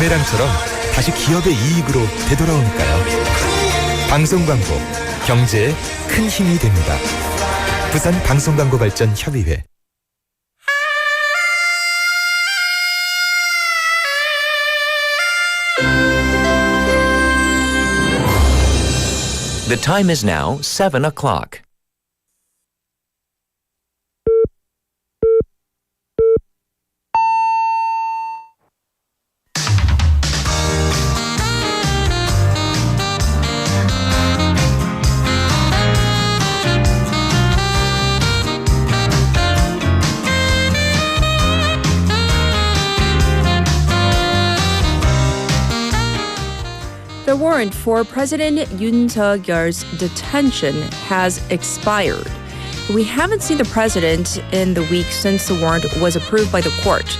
부메랑처럼 다시 기업의 이익으로 되돌아오니까요. 방송 광고, 경제에 큰 힘이 됩니다. 부산 방송광고발전협의회. The time is now 7 o'clock. The warrant for President Yoon Suk-yeol's detention has expired. We haven't seen the president in the week since the warrant was approved by the court,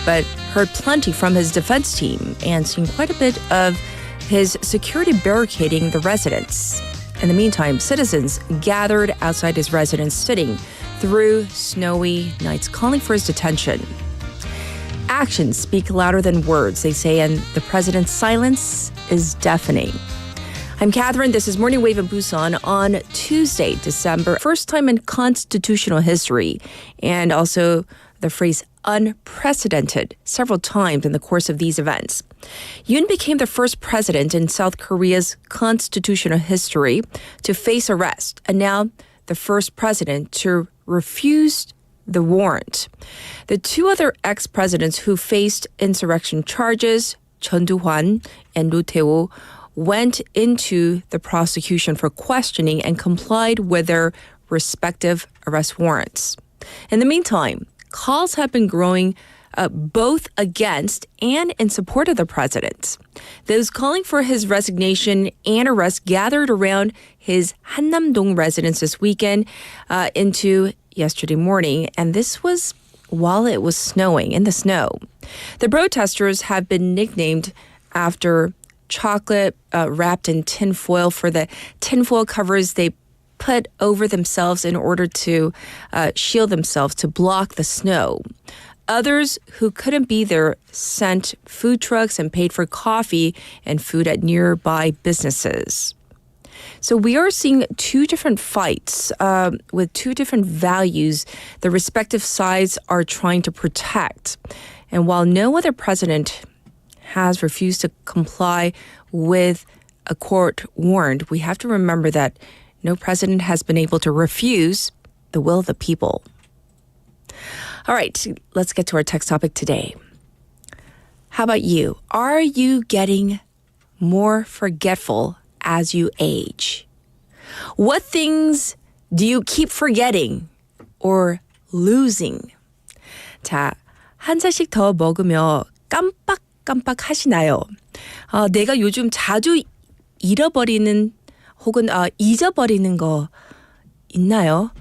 but heard plenty from his defense team and seen quite a bit of his security barricading the residence. In the meantime, citizens gathered outside his residence sitting through snowy nights calling for his detention. Actions speak louder than words, they say, and the president's silence is deafening. I'm Catherine. This is Morning Wave in Busan on Tuesday, December. First time in constitutional history, and also the phrase unprecedented several times in the course of these events. Yoon became the first president in South Korea's constitutional history to face arrest, and now the first president to refuse the warrant. The two other ex-presidents who faced insurrection charges, Chun Doo-hwan and Roh Tae-woo, went into the prosecution for questioning and complied with their respective arrest warrants. In the meantime, calls have been growing both against and in support of the president. Those calling for his resignation and arrest gathered around his Hannam-dong residence this weekend into yesterday morning, and this was while it was snowing in the snow. The protesters have been nicknamed after chocolate wrapped in tinfoil for the tinfoil covers they put over themselves in order to shield themselves to block the snow. Others who couldn't be there sent food trucks and paid for coffee and food at nearby businesses. So we are seeing two different fights with two different values the respective sides are trying to protect. And while no other president has refused to comply with a court warrant, we have to remember that no president has been able to refuse the will of the people. All right, let's get to our text topic today. How about you? Are you getting more forgetful as you age? What things do you keep forgetting or losing? 자, 한 살씩 더 먹으며 깜빡깜빡 하시나요? 내가 요즘 자주 잃어버리는 혹은 잊어버리는 거 있나요?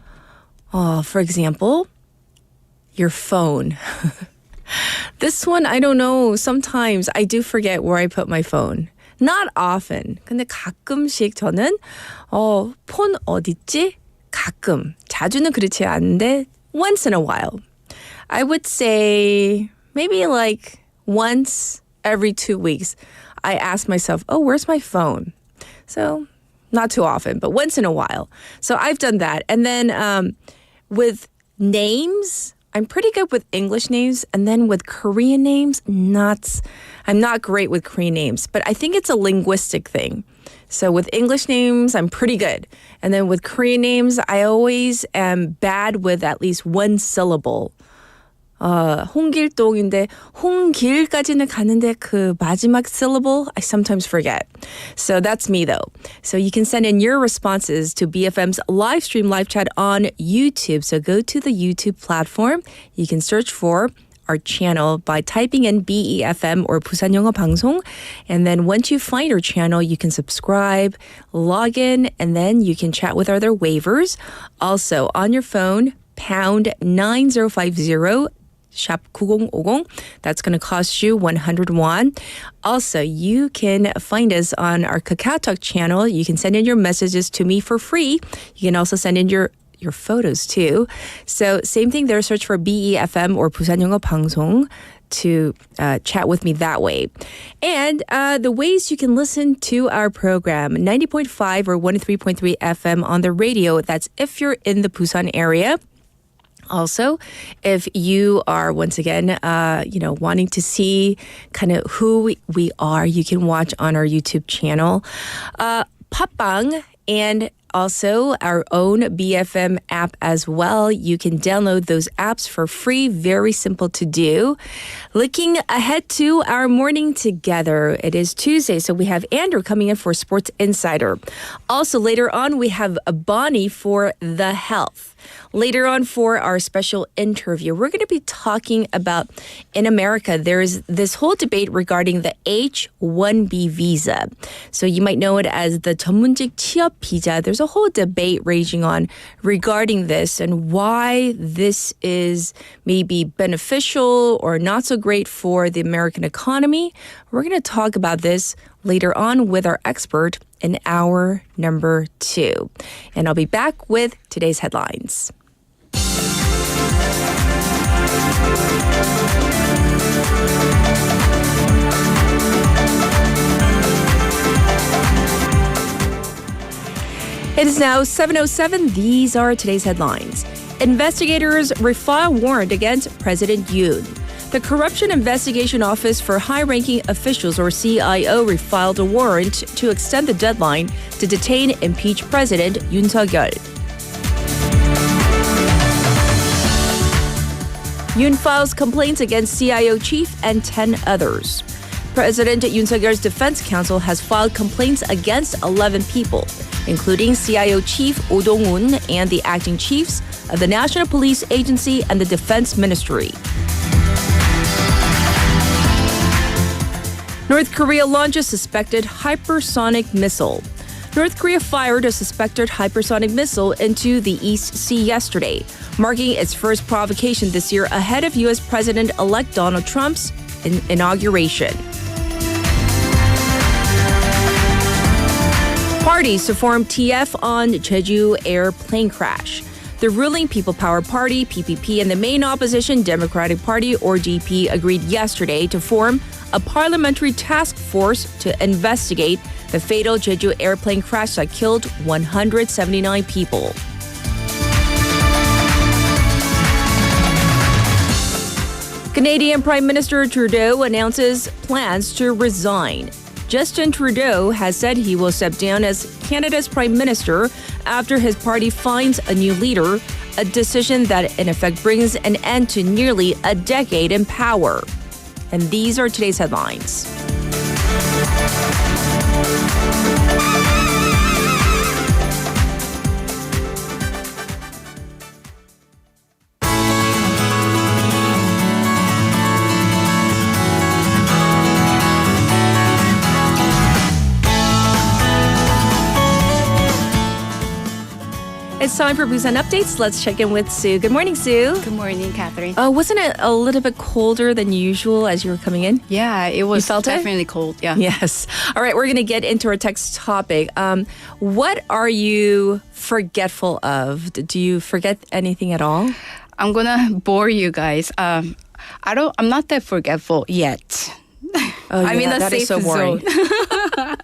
For example, your phone. This one, I don't know. Sometimes I do forget where I put my phone. Not often. 근데 가끔씩 저는 폰 어딨지? 가끔. 자주는 그렇지 않은데 once in a while. I would say maybe like once every 2 weeks. I ask myself, where's my phone? So not too often, but once in a while. So I've done that. And then with names, I'm pretty good with English names, and then with Korean names, I'm not great with Korean names, but I think it's a linguistic thing. So with English names, I'm pretty good. And then with Korean names, I always am bad with at least one syllable. 홍길동인데 홍길까지는 가는데 그 마지막 syllable I sometimes forget. So that's me though. So you can send in your responses to BFM's live stream live chat on YouTube. So go to the YouTube platform. You can search for our channel by typing in BEFM or 부산영어방송. And then once you find our channel, you can subscribe, log in, and then you can chat with other waivers. Also on your phone, pound 9050 샵 9050. That's going to cost you 100 won. Also, you can find us on our KakaoTalk channel. You can send in your messages to me for free. You can also send in your photos too. So same thing there. Search for BEFM or 부산영어방송. to chat with me that way. And the ways you can listen to our program, 90.5 or 103.3 FM on the radio. That's if you're in the Busan area. Also, if you are, once again, wanting to see kind of who we are, you can watch on our YouTube channel. Popbang and also our own BFM app as well. You can download those apps for free. Very simple to do. Looking ahead to our morning together. It is Tuesday, so we have Andrew coming in for Sports Insider. Also later on, we have Bonnie for The Health. Later on for our special interview, we're going to be talking about in America, there's this whole debate regarding the H-1B visa. So you might know it as the 전문직 취업 비자. There's a whole debate raging on regarding this and why this is maybe beneficial or not so great for the American economy. We're going to talk about this later on with our expert in hour number 2. And I'll be back with today's headlines. It is now 7:07. These are today's headlines. Investigators refile warrant against President Yoon. The Corruption Investigation Office for High-Ranking Officials, or CIO, refiled a warrant to extend the deadline to detain impeached President Yoon Suk-yeol. Yoon files complaints against CIO chief and 10 others. President Yoon Suk-yeol's defense counsel has filed complaints against 11 people, including CIO chief Oh Dong-un and the acting chiefs of the National Police Agency and the Defense Ministry. North Korea launches suspected hypersonic missile. North Korea fired a suspected hypersonic missile into the East Sea yesterday, marking its first provocation this year ahead of U.S. President-elect Donald Trump's inauguration. Parties to form TF on Jeju airplane crash. The ruling People Power Party, PPP, and the main opposition Democratic Party, or DP, agreed yesterday to form a parliamentary task force to investigate the fatal Jeju airplane crash that killed 179 people. Canadian Prime Minister Trudeau announces plans to resign. Justin Trudeau has said he will step down as Canada's Prime Minister after his party finds a new leader, a decision that in effect brings an end to nearly a decade in power. And these are today's headlines. It's time for Busan Updates. Let's check in with Sue. Good morning, Sue. Good morning, Catherine. Wasn't it a little bit colder than usual as you were coming in? Yeah, it was felt it? definitely cold. Yeah. Yes. All right, we're going to get into our text topic. What are you forgetful of? Do you forget anything at all? I'm gonna bore you guys. I'm not that forgetful yet. Oh, I'm in a that safe is so boring. zone.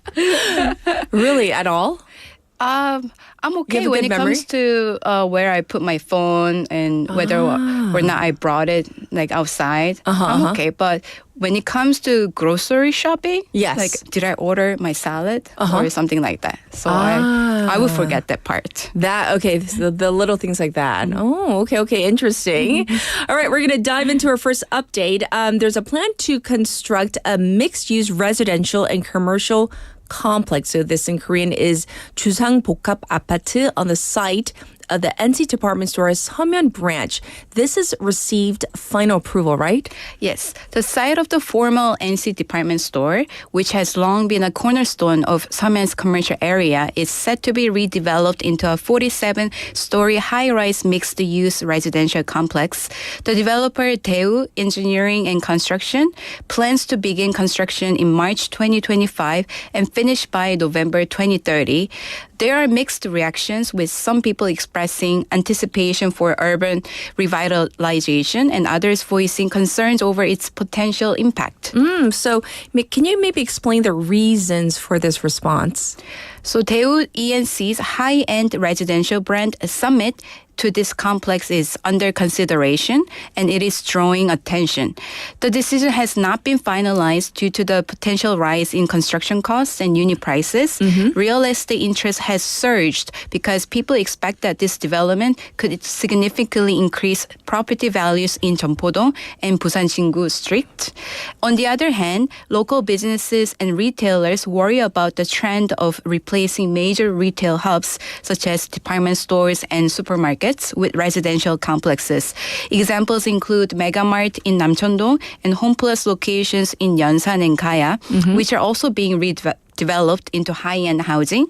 Really, at all? I'm You okay have a when good it memory? comes to where I put my phone and whether or not I brought it like outside. I'm okay, but when it comes to grocery shopping, Yes. like did I order my salad or something like that? So I would forget that part. The little things like that. Oh, okay, interesting. All right, we're going to dive into our first update. There's a plan to construct a mixed-use residential and commercial complex. So this in Korean is 주상복합 아파트 on the site of the NC department store's Seomyeon branch. This has received final approval, right? Yes, the site of the former NC department store, which has long been a cornerstone of Seomyeon's commercial area, is set to be redeveloped into a 47-story high-rise mixed-use residential complex. The developer TUE Engineering and Construction plans to begin construction in March 2025 and finish by November 2030. There are mixed reactions, with some people expressing anticipation for urban revitalization and others voicing concerns over its potential impact. So can you maybe explain the reasons for this response? So TUE ENC's high-end residential brand Summit to this complex is under consideration, and it is drawing attention. The decision has not been finalized due to the potential rise in construction costs and unit prices. Real estate interest has surged because people expect that this development could significantly increase property values in Jeonpo-dong and Busan Jingu District. On the other hand, local businesses and retailers worry about the trend of replacing major retail hubs such as department stores and supermarkets with residential complexes. Examples include Megamart in Namcheon-dong and HomePlus locations in Yeonsan and Gaya, which are also being developed into high-end housing.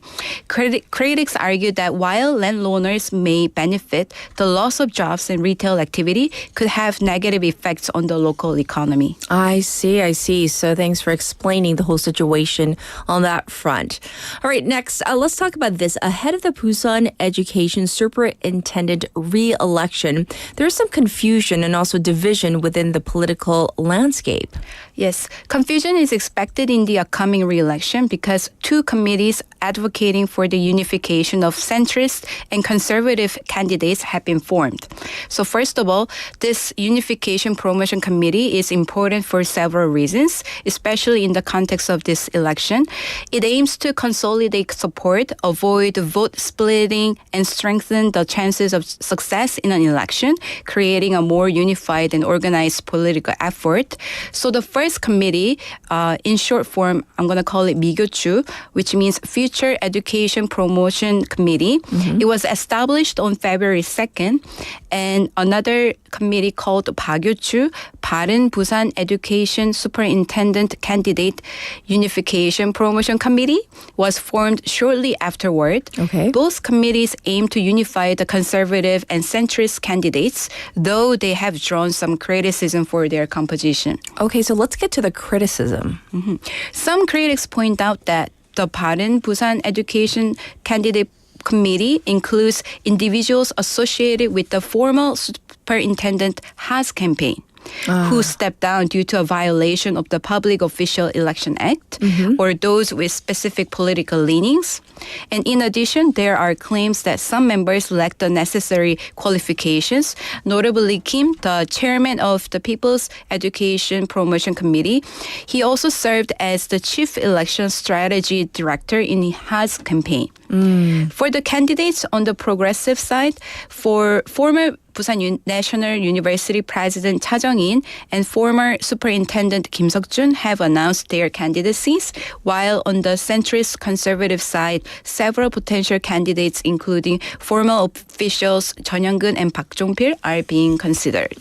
Critics argue that while landowners may benefit, the loss of jobs and retail activity could have negative effects on the local economy. I see. So thanks for explaining the whole situation on that front. All right, next, let's talk about this. Ahead of the Busan Education Superintendent re-election, there's some confusion and also division within the political landscape. Yes, confusion is expected in the upcoming re-election because two committees advocating for the unification of centrist and conservative candidates have been formed. So first of all, this Unification Promotion Committee is important for several reasons, especially in the context of this election. It aims to consolidate support, avoid vote splitting, and strengthen the chances of success in an election, creating a more unified and organized political effort. So the first committee, in short form, I'm going to call it 미교추, which means Future Education Promotion Committee. It was established on February 2nd, and another committee called 박교추, 바른 부산 Education Superintendent Candidate Unification Promotion Committee, was formed shortly afterward. Okay. Both committees aim to unify the conservative and centrist candidates, though they have drawn some criticism for their composition. Okay, so let's get to the criticism. Some critics point out that the 바른 부산 Education Candidate Committee includes individuals associated with the former Superintendent Ha's campaign, who stepped down due to a violation of the Public Official Election Act, or those with specific political leanings. And in addition, there are claims that some members lack the necessary qualifications, notably Kim, the chairman of the People's Education Promotion Committee. He also served as the chief election strategy director in Ha's campaign. For the candidates on the progressive side, for former Busan National University President Cha Jung-in and former Superintendent Kim Seok-jun have announced their candidacies, while on the centrist conservative side, several potential candidates, including former officials Jeon Young-gun and Park Jong-pil, are being considered.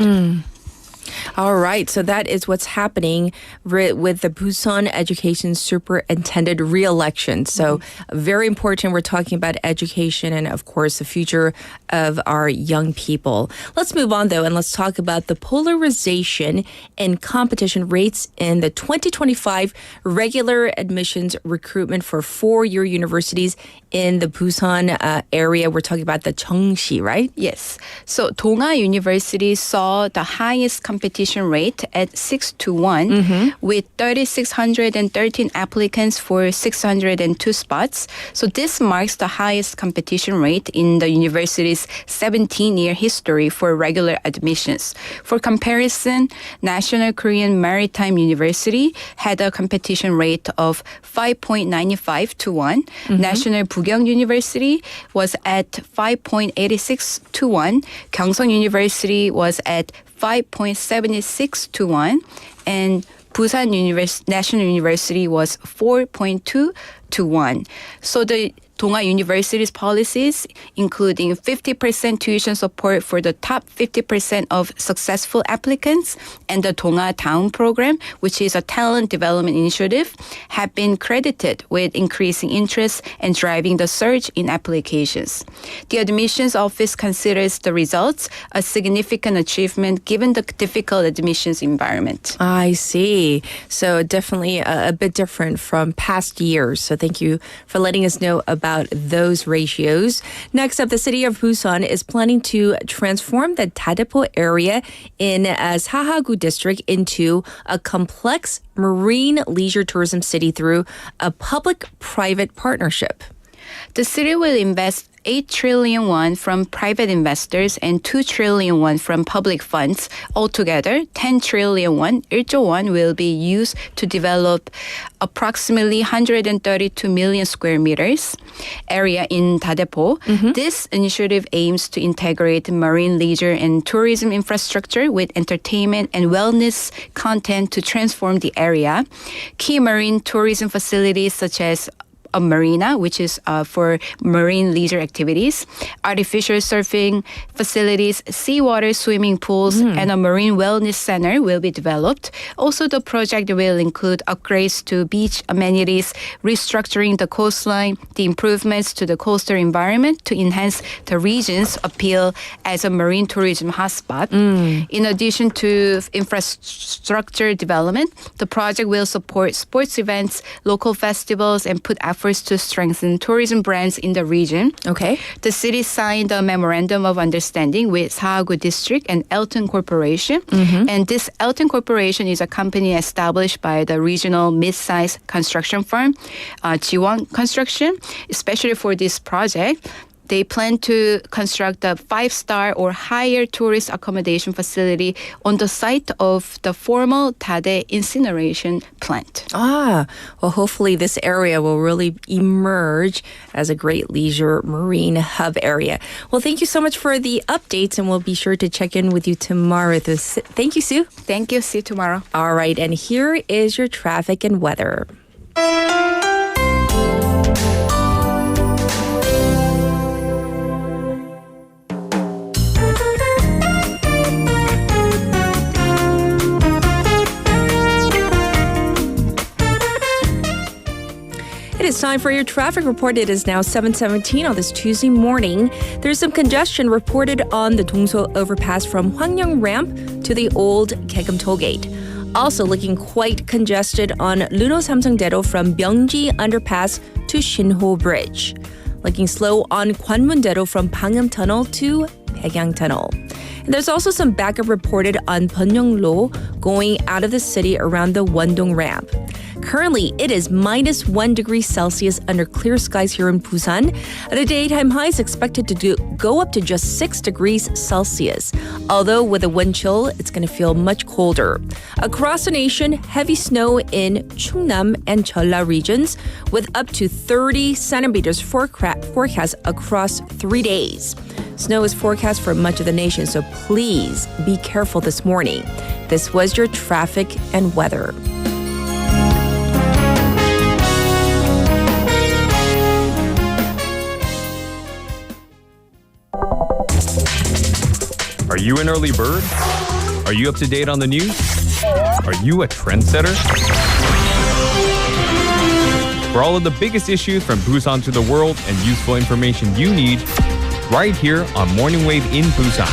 All right, so that is what's happening with the Busan Education Superintendent re-election. So very important. We're talking about education and, of course, the future of our young people. Let's move on, though, and let's talk about the polarization and competition rates in the 2025 regular admissions recruitment for four-year universities in the Busan area. We're talking about the Jeongsi, right? Yes. So Donga University saw the highest competition rate at 6-1 with 3,613 applicants for 602 spots. So this marks the highest competition rate in the university's 17-year history for regular admissions. For comparison, National Korean Maritime University had a competition rate of 5.95-1. National Bugyong University was at 5.86-1. Gyeongsang University was at 5.76-1, and Busan National University was 4.2-1. So the Donga University's policies, including 50% tuition support for the top 50% of successful applicants, and the Donga Daum program, which is a talent development initiative, have been credited with increasing interest and driving the surge in applications. The admissions office considers the results a significant achievement given the difficult admissions environment. I see. So definitely a bit different from past years. So thank you for letting us know about about those ratios. Next up, the city of Busan is planning to transform the Dadepoe area in Sahagu district into a complex marine leisure tourism city through a public-private partnership. The city will invest 8 trillion won from private investors and 2 trillion won from public funds. Altogether, 10 trillion won, 1조 won will be used to develop approximately 132 million square meters area in Dadepoe. This initiative aims to integrate marine leisure and tourism infrastructure with entertainment and wellness content to transform the area. Key marine tourism facilities such as a marina, which is for marine leisure activities, artificial surfing facilities, seawater swimming pools, and a marine wellness center will be developed. Also, the project will include upgrades to beach amenities, restructuring the coastline, the improvements to the coastal environment to enhance the region's appeal as a marine tourism hotspot. In addition to infrastructure development, the project will support sports events, local festivals, and put efforts to strengthen tourism brands in the region. Okay. The city signed a memorandum of understanding with Sahagu District and Elton Corporation. And this Elton Corporation is a company established by the regional mid-sized construction firm, Jiwon Construction, especially for this project. They plan to construct a 5-star or higher tourist accommodation facility on the site of the former Dade incineration plant. Well, hopefully this area will really emerge as a great leisure marine hub area. Well, thank you so much for the updates, and we'll be sure to check in with you tomorrow. Thank you, Sue. Thank you. See you tomorrow. All right, and here is your traffic and weather. It is time for your traffic report. It is now 7:17 on this Tuesday morning. There's some congestion reported on the Dongso overpass from Hwangyang Ramp to the old Gaegeum Tollgate. Also looking quite congested on Luno Samsung-daedo from Myeongji Underpass to Shinho Bridge. Looking slow on Gwanmun-daedo from Pangnam Tunnel to Baekyang Tunnel. And there's also some backup reported on Beonyeong-lo going out of the city around the Wondong Ramp. Currently, it is -1 degree Celsius under clear skies here in Busan. The daytime high is expected to go up to just 6 degrees Celsius. Although with the wind chill, it's going to feel much colder. Across the nation, heavy snow in Chungnam and Jeolla regions with up to 30 centimeters forecast across 3 days. Snow is forecast for much of the nation, so please be careful this morning. This was your traffic and weather. Are you an early bird? Are you up to date on the news? Are you a trendsetter? For all of the biggest issues from Busan to the world and useful information you need, right here on Morning Wave in Busan.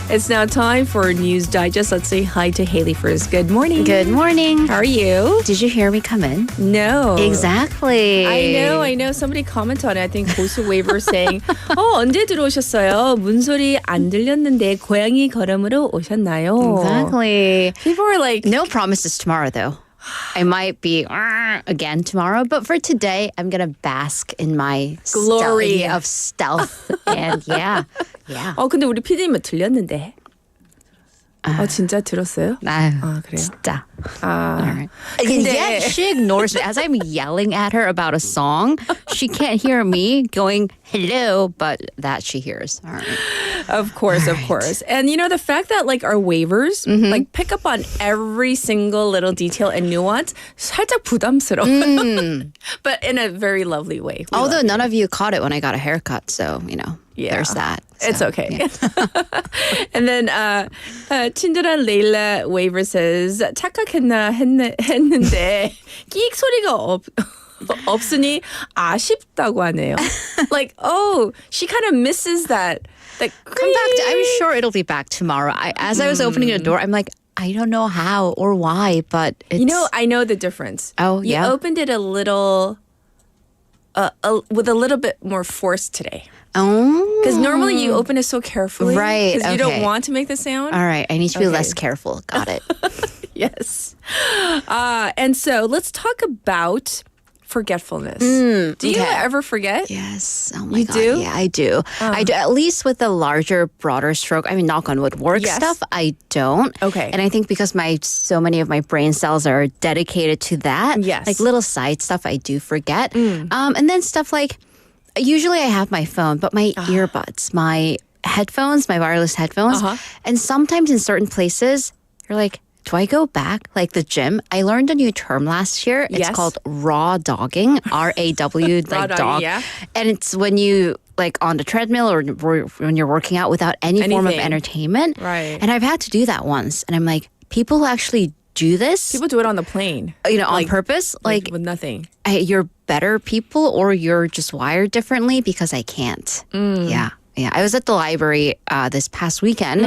It's now time for News Digest. Let's say hi to Haley first. Good morning. Good morning. How are you? Did you hear me come in? No. Exactly. I know. Somebody commented on it. I think 보수 waiver saying, 언제 들어오셨어요? 문소리 안 들렸는데 고양이 걸음으로 오셨나요? Exactly. People were like, No promises tomorrow, though. I might be again tomorrow, but for today, I'm going to bask in my Glory. of stealth. And yeah. 근데 우리 PD님은 들렸는데. 진짜 들었어요? 아유, 그래요? 진짜. All right. And yet she ignores me. As I'm yelling at her about a song, she can't hear me going, hello, but that she hears. All right. Of course. And you know, the fact that like our waivers like pick up on every single little detail and nuance, 살짝 부담스러워. But in a very lovely way. We Although love none of you caught it when I got a haircut, so, there's that. It's So, okay. yeah. And then 친절한 레일라 waiver says 착각했나 했는데 끼익 소리가 없으니 아쉽다고 하네요. Like, oh, she kind of misses that. Like, Come back. I'm sure it'll be back tomorrow. As I was opening the door, I'm like, I don't know how or why, but it's... You know, I know the difference. Oh, you yeah? opened it a little, with a little bit more force today. Oh. Because normally you open it so carefully. Right, Because you don't okay. want to make the sound. All right, I need to be Okay. less careful. Got it. Yes. And so let's talk about forgetfulness. Do you okay. ever forget? Yes. Oh my You God. do? Yeah, I do. I do. At least with the larger, broader stroke. I mean, knock on wood, work Yes. stuff, I don't. Okay. And I think because so many of my brain cells are dedicated to that. Yes. Like little side stuff, I do forget. And then stuff like, usually I have my phone, but my earbuds, my headphones, my wireless headphones. And sometimes in certain places, you're like, do I go back? Like the gym. I learned a new term last year. It's Yes. called raw dogging. R-A-W, Raw like dogging, dog. yeah. And it's when you like on the treadmill or when you're working out without any form of Anything. entertainment. Right. And I've had to do that once. And I'm like, people who actually do this, People do it on the plane. you know, on like- purpose. Like with nothing. you're better people or you're just wired differently because I can't. Yeah. Yeah. I was at the library this past weekend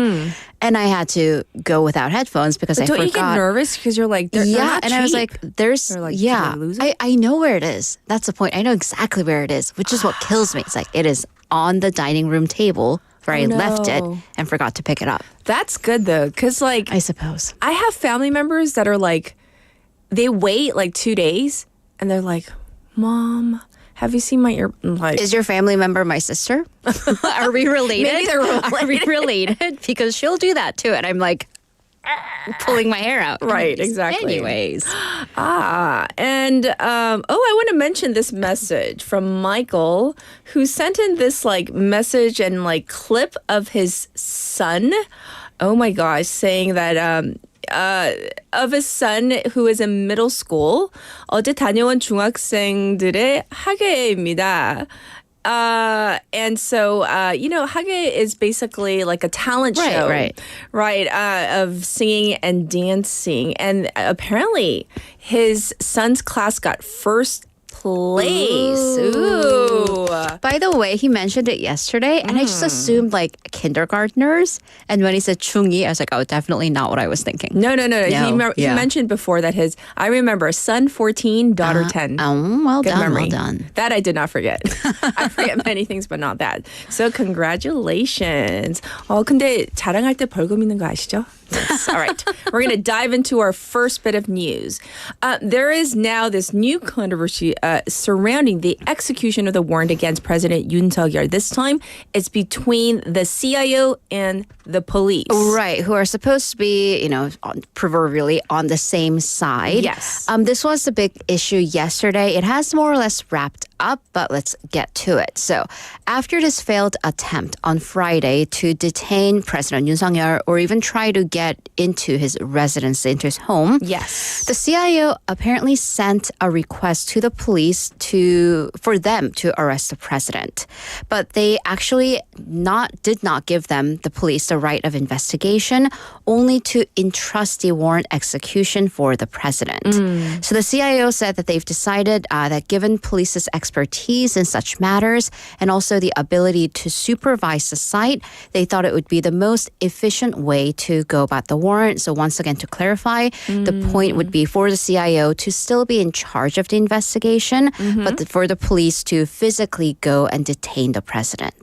and I had to go without headphones because I Don't forgot. you get nervous because you're like, they're Yeah, not and I was cheap. like, there's, They're like, yeah, did I lose it? I know where it is. That's the point. I know exactly where it is, which is what kills me. It's like, it is on the dining room table where I left it no. and forgot to pick it up, That's good though. Because like, I suppose. I have family members that are like, they wait like 2 days and they're like, Mom, have you seen my ear? I'm like, Is your family member my sister? Are we related? Maybe they're Are we related? Because she'll do that too. And I'm like, pulling my hair out. Right, exactly. Anyways. and I want to mention this message from Michael, who sent in this like message and like clip of his son. Oh my gosh, saying that of his son who is in middle school. 어제 다녀온 중학생들의 학예입니다. And so, hage is basically like a talent Right, show, right. of singing and dancing. And apparently his son's class got first place. Ooh. By the way, he mentioned it yesterday, and I just assumed like kindergartners. And when he said 중이, I was like, oh, definitely not what I was thinking. No. He yeah. mentioned before that I remember, son 14, daughter 10. Oh, well Good done, memory. well done. That I did not forget. I forget many things, but not that. So congratulations. 근데 자랑할 때 벌금 있는 거 아시죠? Yes. All right. We're going to dive into our first bit of news. There is now this new controversy surrounding the execution of the warrant against President Yoon Suk-yeol. This time, it's between the CIO and the police. Right, who are supposed to be, proverbially on the same side. Yes. This was the big issue yesterday. It has more or less wrapped up, but let's get to it. So, after this failed attempt on Friday to detain President Yoon Suk-yeol or even try to get into his residence, into his home, Yes. the CIO apparently sent a request to the police for them to arrest the president. But they actually did not give the police the right of investigation, only to entrust the warrant execution for the president. So the CIO said that they've decided that given police's expertise in such matters and also the ability to supervise the site, they thought it would be the most efficient way to go about the warrant. So once again, to clarify, the point would be for the CIO to still be in charge of the investigation, but for the police to physically go and detain the president.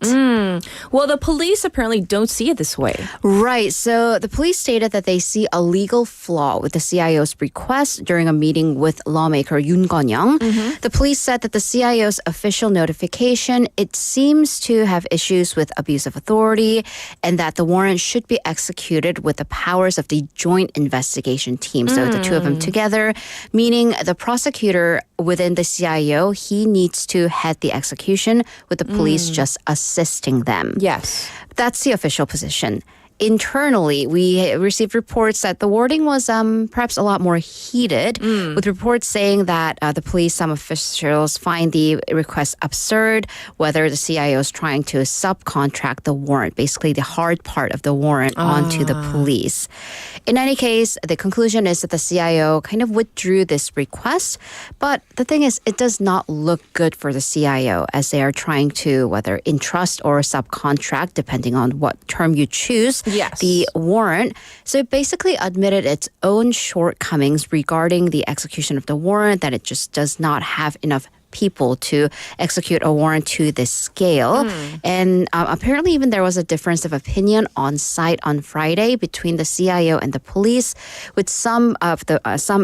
Well, the police apparently don't see it this way. Right. So the police stated that they see a legal flaw with the CIO's request during a meeting with lawmaker Yoon Gon-young. The police said that the CIO's official notification, it seems to have issues with abuse of authority and that the warrant should be executed with the powers of the joint investigation team. So the two of them together, meaning the prosecutor within the CIO, he needs to head the execution with the police just assisting them. Yes. That's the official position. internally, we received reports that the wording was perhaps a lot more heated, with reports saying that some officials find the request absurd, whether the CIO is trying to subcontract the warrant, basically the hard part of the warrant, onto the police. In any case, the conclusion is that the CIO kind of withdrew this request, but the thing is, it does not look good for the CIO as they are trying to whether entrust or subcontract, depending on what term you choose, the warrant. So it basically admitted its own shortcomings regarding the execution of the warrant, that it just does not have enough people to execute a warrant to this scale. And apparently even there was a difference of opinion on site on Friday between the CIO and the police, with some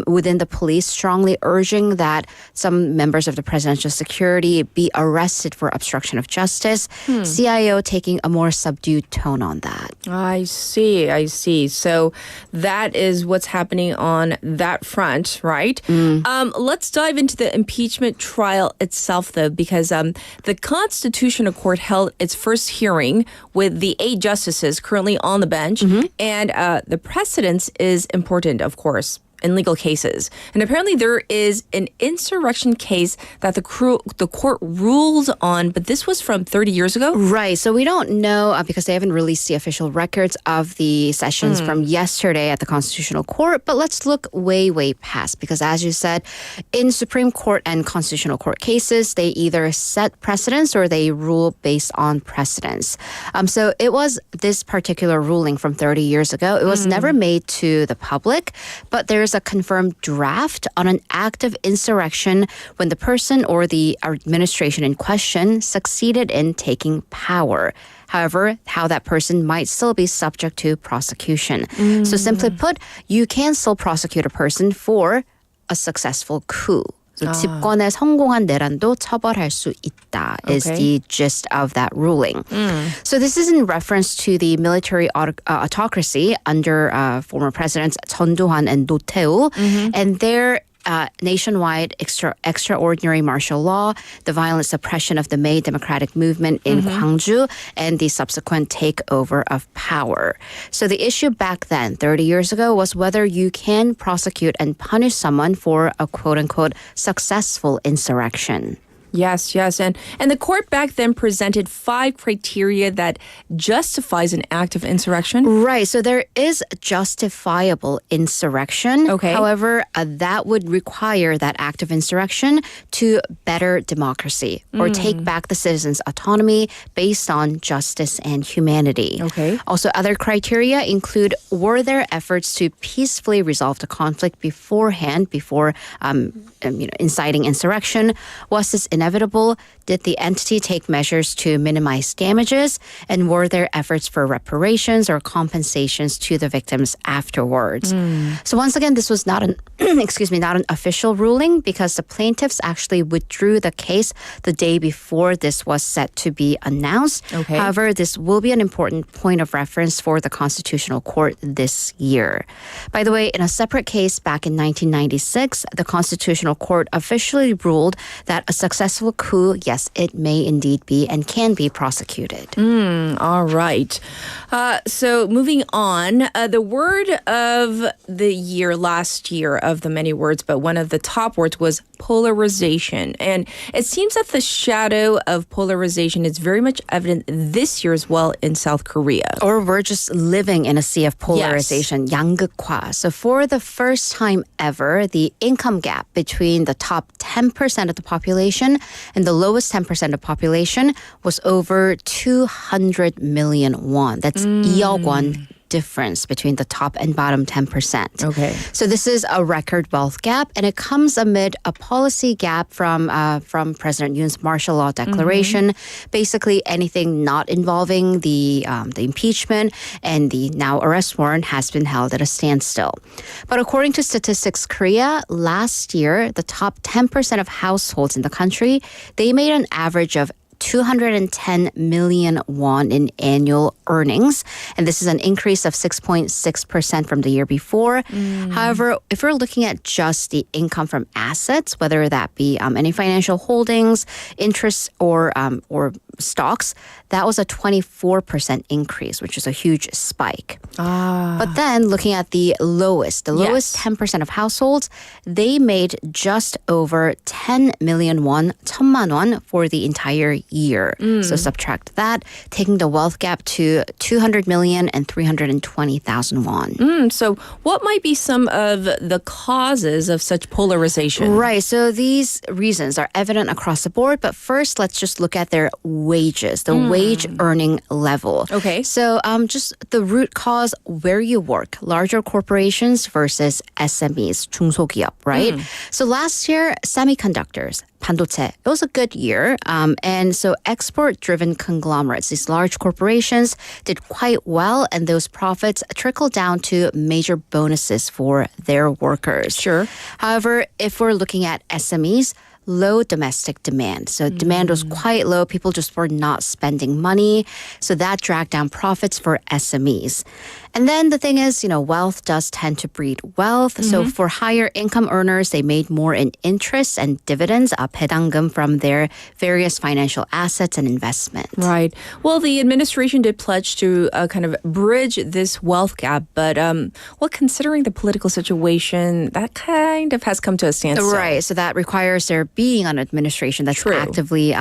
within the police strongly urging that some members of the presidential security be arrested for obstruction of justice. CIO taking a more subdued tone on that. I see. So that is what's happening on that front, right? Let's dive into the impeachment trial itself, though, because the Constitutional Court held its first hearing with the 8 justices currently on the bench, and the precedence is important, of course, in legal cases. And apparently there is an insurrection case that the court ruled on, but this was from 30 years ago? Right. So we don't know because they haven't released the official records of the sessions from yesterday at the Constitutional Court. But let's look way, way past, because as you said, in Supreme Court and Constitutional Court cases, they either set precedents or they rule based on precedents. So it was this particular ruling from 30 years ago. It was never made to the public, but there's a confirmed draft on an act of insurrection when the person or the administration in question succeeded in taking power. However, how that person might still be subject to prosecution. So simply put, you can still prosecute a person for a successful coup. So 집권에 성공한 내란도 처벌할 수 있다 is the gist of that ruling. So this is in reference to the military autocracy under former presidents 전두환 and 노태우, and their nationwide extraordinary martial law, the violent suppression of the May Democratic Movement in Gwangju, and the subsequent takeover of power. So the issue back then, 30 years ago, was whether you can prosecute and punish someone for a quote-unquote successful insurrection. Yes. And the court back then presented 5 criteria that justifies an act of insurrection. Right. So there is justifiable insurrection. Okay. However, that would require that act of insurrection to better democracy or take back the citizens' autonomy based on justice and humanity. Okay. Also, other criteria include, were there efforts to peacefully resolve the conflict beforehand, before inciting insurrection? Was this inevitable? Did the entity take measures to minimize damages? And were there efforts for reparations or compensations to the victims afterwards? So once again, this was not an not an official ruling, because the plaintiffs actually withdrew the case the day before this was set to be announced. Okay. However, this will be an important point of reference for the Constitutional Court this year. By the way, in a separate case back in 1996, the Constitutional Court officially ruled that a successful coup, yes, it may indeed be and can be prosecuted. All right. So moving on, the word of the year last year, of the many words, but one of the top words was polarization. And it seems that the shadow of polarization is very much evident this year as well in South Korea. Or we're just living in a sea of polarization, 양극화. So for the first time ever, the income gap between the top 10% of the population and the lowest 10% of population was over 200 million won. That's 2억 won difference between the top and bottom 10%. Okay. So this is a record wealth gap, and it comes amid a policy gap from President Yoon's martial law declaration. Basically, anything not involving the impeachment and the now arrest warrant has been held at a standstill. But according to Statistics Korea, last year, the top 10% of households in the country, they made an average of 210 million won in annual earnings. And this is an increase of 6.6% from the year before. However, if we're looking at just the income from assets, whether that be any financial holdings, interests, or stocks, that was a 24% increase, which is a huge spike. But then looking at the lowest 10% of households, they made just over 10 million won, 1,000만 won for the entire year. So subtract that, taking the wealth gap to 200 million and 320,000 won. So what might be some of the causes of such polarization? Right. So these reasons are evident across the board. But first, let's just look at their wages, the wage earning level. Okay. So just the root cause, where you work, larger corporations versus SMEs, 중소기업, right? So last year, semiconductors, 반도체, it was a good year. And so export-driven conglomerates, these large corporations, did quite well, and those profits trickled down to major bonuses for their workers. Sure. However, if we're looking at SMEs, low domestic demand. So demand was quite low. People just were not spending money. So that dragged down profits for SMEs. And then the thing is, wealth does tend to breed wealth. So for higher income earners, they made more in interest and dividends, 배당금 from their various financial assets and investments. Right. Well, the administration did pledge to kind of bridge this wealth gap, but considering the political situation, that kind of has come to a standstill. Right. So that requires there being an administration that's True. actively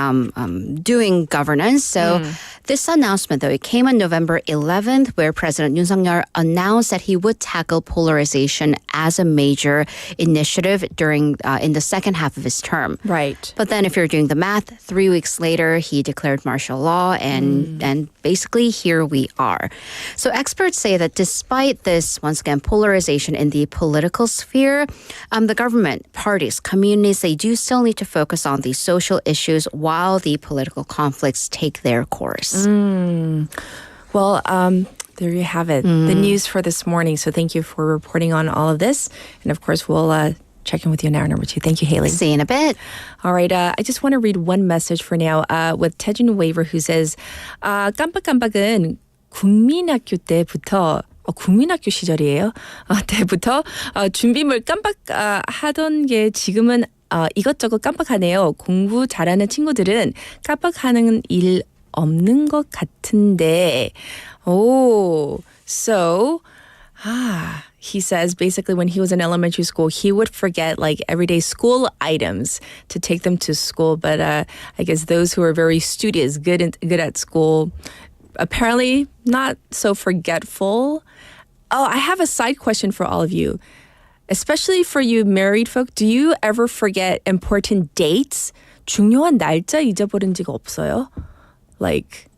doing governance. So this announcement, though, it came on November 11th, where President Yoon Suk-yeol announced that he would tackle polarization as a major initiative in the second half of his term. Right. But then if you're doing the math, 3 weeks later, he declared martial law, and basically here we are. So experts say that despite this, once again, polarization in the political sphere, the government, parties, communities, they do still need to focus on the social issues while the political conflicts take their course. Well, there you have it. The news for this morning. So thank you for reporting on all of this. And of course, we'll check in with you in hour number 2. Thank you, Haley. See you in a bit. All right. I just want to read one message for now with Taejun Waver, who says, 깜빡깜빡은 국민학교 때부터 국민학교 시절이에요. 때부터 준비물 깜빡 하던 게 지금은 이것저것 깜빡하네요. 공부 잘하는 친구들은 깜빡하는 일 없는 것 같은데. He says basically when he was in elementary school, he would forget like everyday school items to take them to school. But I guess those who are very studious, good at school, apparently not so forgetful. I have a side question for all of you. Especially for you married folk, do you ever forget important dates? 중요한 날짜 잊어버린 적 없어요? Like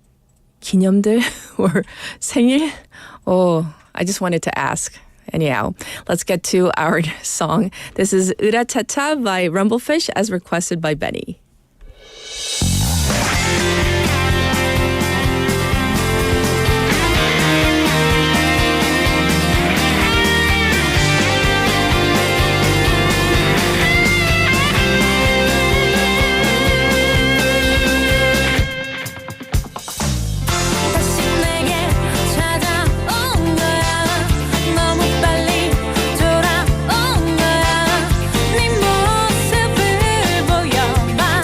기념들 or 생일? I just wanted to ask. Anyhow, let's get to our song. This is 으라차차 by Rumblefish as requested by Benny. 돌아온 거야 네 모습을 보여 봐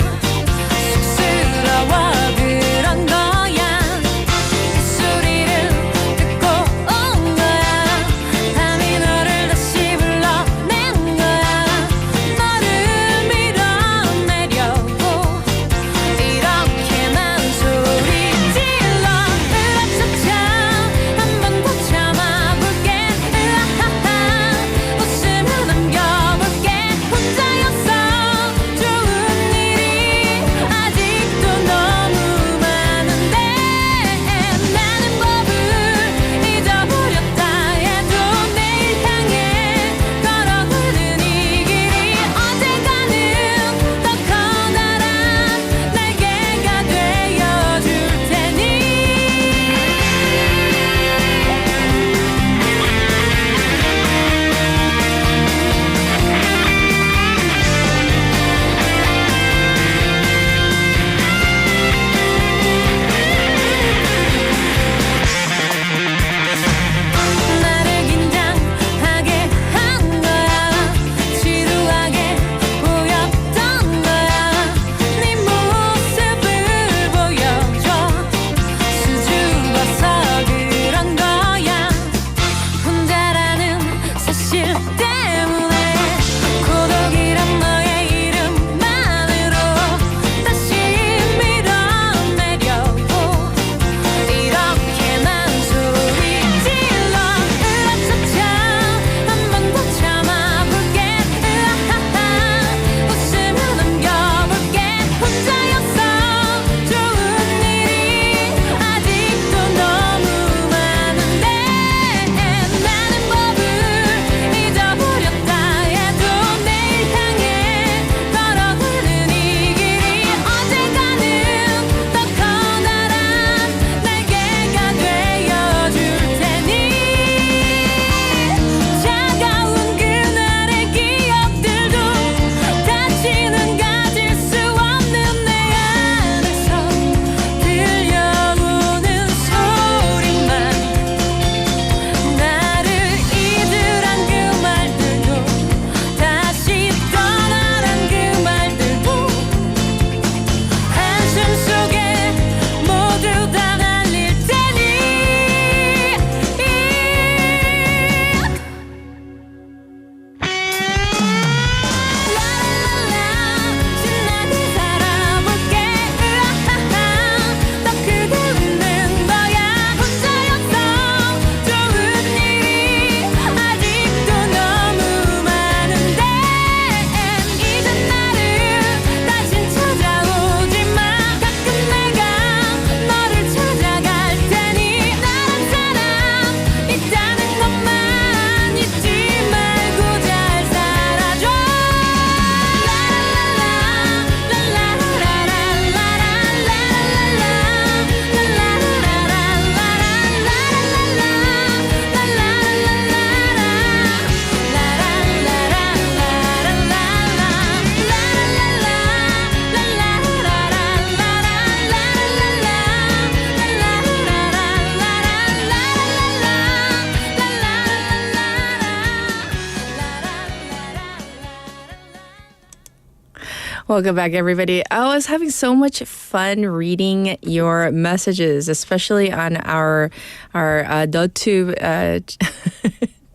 Welcome back, everybody. I was having so much fun reading your messages, especially on our NoTube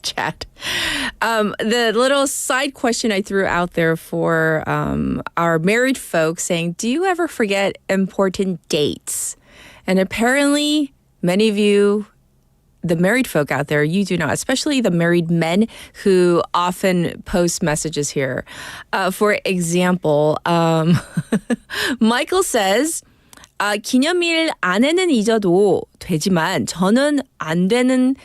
chat. The little side question I threw out there for our married folks saying, do you ever forget important dates? And apparently, many of you, the married folk out there, you do not, especially the married men who often post messages here. For example, Michael says, 기념일 아내는 잊어도 되지만 저는 안 되는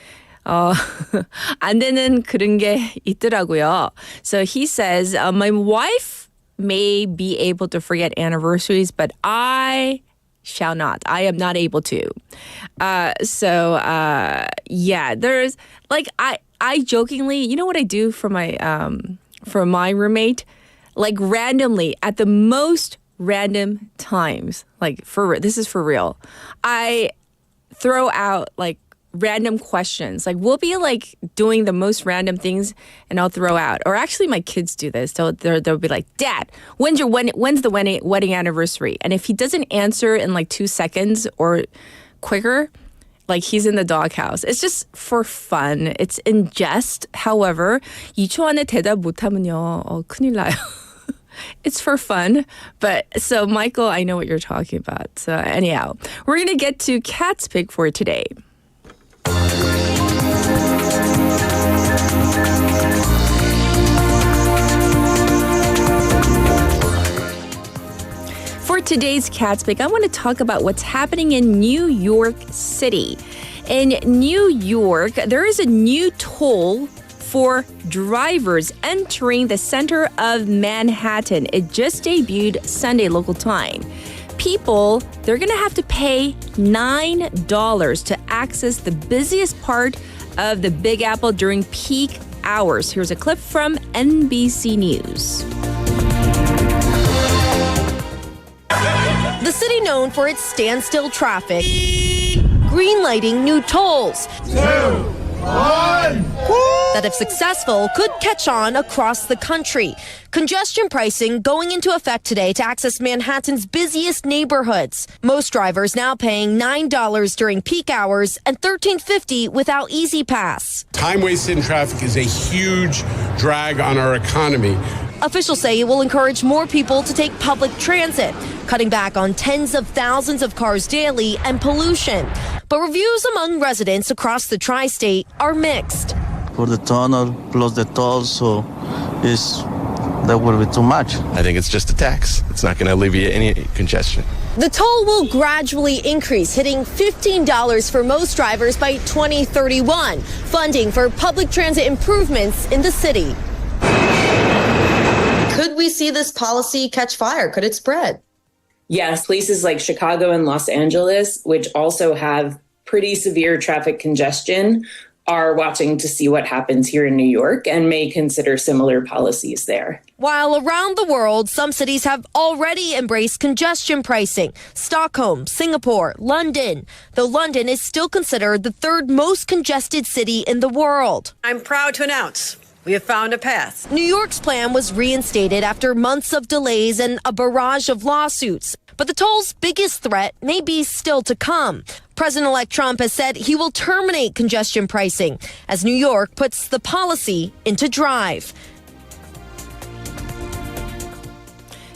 그런 게 있더라고요. So he says, my wife may be able to forget anniversaries, but I shall not. I am not able to. Yeah, there's like I jokingly, you know what I do for my roommate? Like randomly at the most random times, like this is for real. I throw out like random questions. Like we'll be like doing the most random things and I'll throw out. Or actually my kids do this. They'll be like, Dad, when's the wedding anniversary? And if he doesn't answer in like 2 seconds or quicker, like he's in the doghouse. It's just for fun. It's in jest. However, 2초 안에 대답 못하면요. 큰일 나요. It's for fun. But so Michael, I know what you're talking about. So anyhow, we're going to get to Cat's Pick for today. For today's Cat's Pick, I want to talk about what's happening in New York City. In New York, there is a new toll for drivers entering the center of Manhattan. It just debuted Sunday local time. People, they're going to have to pay $9 to access the busiest part of the Big Apple during peak hours. Here's a clip from NBC News. The city known for its standstill traffic, greenlighting new tolls. 2, 1. That if successful, could catch on across the country. Congestion pricing going into effect today to access Manhattan's busiest neighborhoods. Most drivers now paying $9 during peak hours and $13.50 without Easy Pass. Time wasted in traffic is a huge drag on our economy. Officials say it will encourage more people to take public transit, cutting back on tens of thousands of cars daily and pollution. But reviews among residents across the tri-state are mixed. For the tunnel plus the toll, so that will be too much. I think it's just a tax. It's not going to alleviate any congestion. The toll will gradually increase, hitting $15 for most drivers by 2031, funding for public transit improvements in the city. Could we see this policy catch fire? Could it spread? Yes, places like Chicago and Los Angeles, which also have pretty severe traffic congestion, are watching to see what happens here in New York and may consider similar policies there. While around the world, some cities have already embraced congestion pricing. Stockholm, Singapore, London. Though London is still considered the third most congested city in the world. I'm proud to announce we have found a path. New York's plan was reinstated after months of delays and a barrage of lawsuits. But the toll's biggest threat may be still to come. President-elect Trump has said he will terminate congestion pricing as New York puts the policy into drive.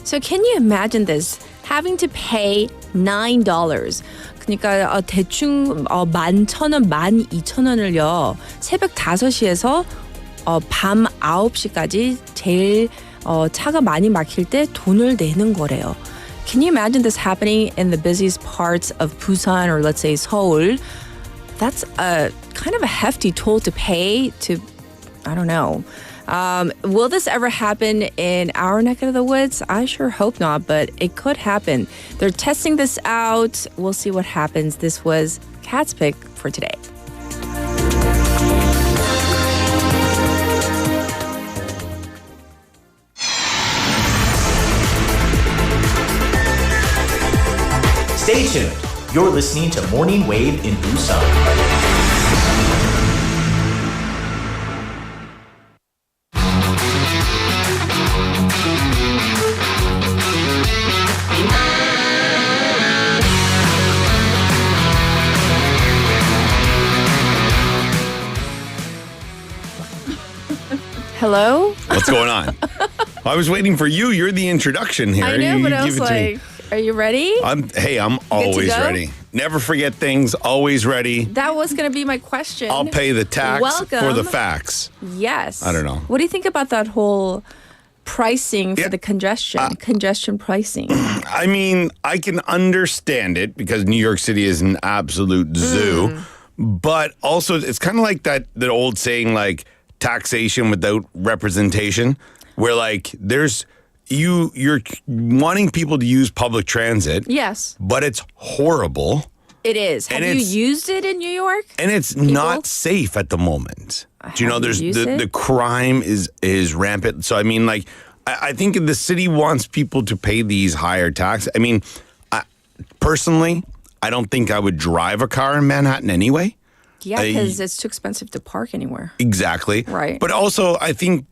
So can you imagine this? Having to pay $9. 그러니까 대충 11,000원, 12,000원을요. 새벽 5시에서 밤 9시까지 제일 차가 많이 막힐 때 돈을 내는 거래요. Can you imagine this happening in the busiest parts of Busan or let's say Seoul? That's a kind of a hefty toll to pay to, I don't know. Will this ever happen in our neck of the woods? I sure hope not, but it could happen. They're testing this out. We'll see what happens. This was Cat's Pick for today. Stay tuned. You're listening to Morning Wave in Busan. Hello? What's going on? I was waiting for you. You're the introduction here. I know, you but I give was it to me. like, are you ready? I'm always go? ready. Never forget things. Always ready. That was going to be my question. I'll pay the tax Welcome. for the facts. Yes. I don't know. What do you think about that whole pricing for the congestion pricing? I mean, I can understand it because New York City is an absolute zoo. But also, it's kind of like that old saying, like, taxation without representation, where, like, you're wanting people to use public transit. Yes. But it's horrible. It is. Have you used it in New York? And it's not safe at the moment. Do you know there's the crime is rampant. So I mean, like, I think the city wants people to pay these higher taxes. I mean, personally, I don't think I would drive a car in Manhattan anyway. Yeah, because it's too expensive to park anywhere. Exactly. Right. But also, I think,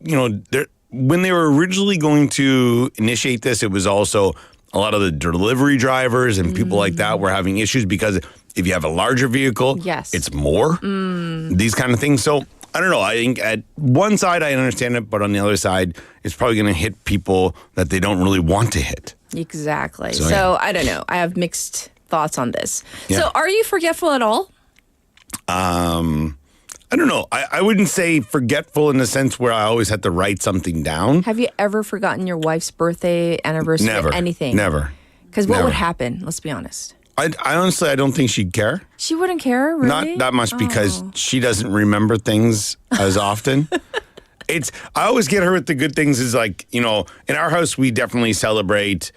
when they were originally going to initiate this, it was also a lot of the delivery drivers and people like that were having issues because if you have a larger vehicle, it's more. These kind of things. So I don't know. I think at one side, I understand it, but on the other side, it's probably going to hit people that they don't really want to hit. Exactly. So I don't know. I have mixed thoughts on this. Yeah. So are you forgetful at all? I don't know. I wouldn't say forgetful in the sense where I always had to write something down. Have you ever forgotten your wife's birthday, anniversary, anything? Never. Because what would happen? Let's be honest. I honestly, I don't think she'd care. She wouldn't care, really? Not that much because she doesn't remember things as often. I always get her with the good things is like, in our house, we definitely celebrate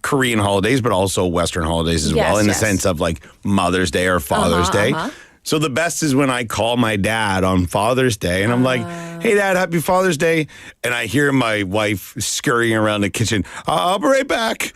Korean holidays, but also Western holidays as well, in the sense of like Mother's Day or Father's Day. So the best is when I call my dad on Father's Day and I'm like, hey, Dad, happy Father's Day. And I hear my wife scurrying around the kitchen. I'll be right back.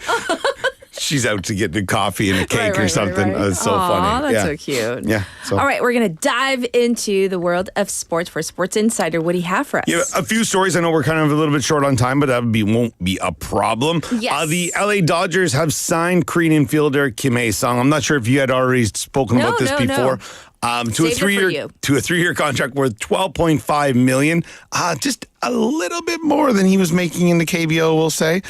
She's out to get the coffee and a cake or something. It's so funny. That's so cute. Yeah. So. All right, we're going to dive into the world of sports for Sports Insider. What do you have for us? Yeah, a few stories. I know we're kind of a little bit short on time, but that won't be a problem. Yes. The LA Dodgers have signed Korean infielder Kim Hae-sung. I'm not sure if you had already spoken about this before. To a 3-year contract worth $12.5 million, just a little bit more than he was making in the KBO, we'll say,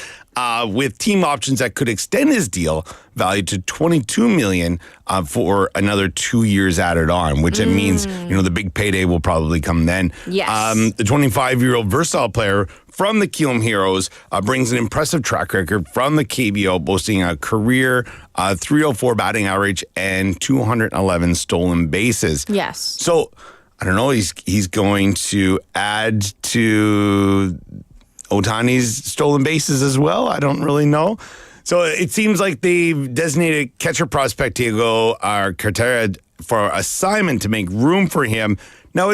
with team options that could extend his deal, valued to $22 million for another 2 years added on, which it means the big payday will probably come then. Yes. The 25-year-old versatile player from the Kielm Heroes brings an impressive track record from the KBO, boasting a career 304 batting average and 211 stolen bases. Yes. So, I don't know, he's going to add to Ohtani's stolen bases as well. I don't really know. So it seems like they've designated catcher prospect Diego Cartera for assignment to make room for him. Now,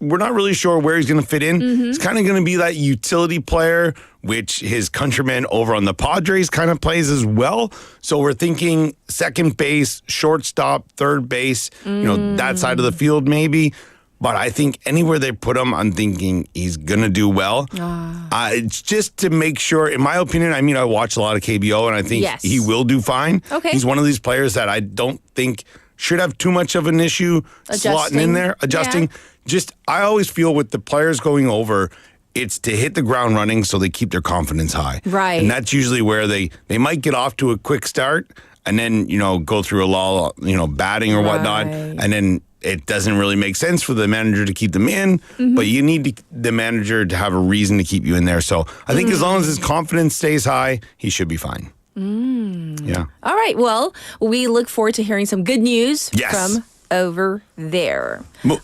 we're not really sure where he's going to fit in. He's kind of going to be that utility player, which his countryman over on the Padres kind of plays as well. So we're thinking second base, shortstop, third base, that side of the field maybe. But I think anywhere they put him, I'm thinking he's going to do well. It's just to make sure, in my opinion, I watch a lot of KBO, and I think he will do fine. Okay. He's one of these players that I don't think should have too much of an issue slotting in there, adjusting. Yeah. I always feel with the players going over, it's to hit the ground running so they keep their confidence high. Right. And that's usually where they might get off to a quick start and then, go through a lull, batting or whatnot. And then it doesn't really make sense for the manager to keep them in, but you need the manager to have a reason to keep you in there. So I think as long as his confidence stays high, he should be fine. Yeah. All right. Well, we look forward to hearing some good news from over there. Moving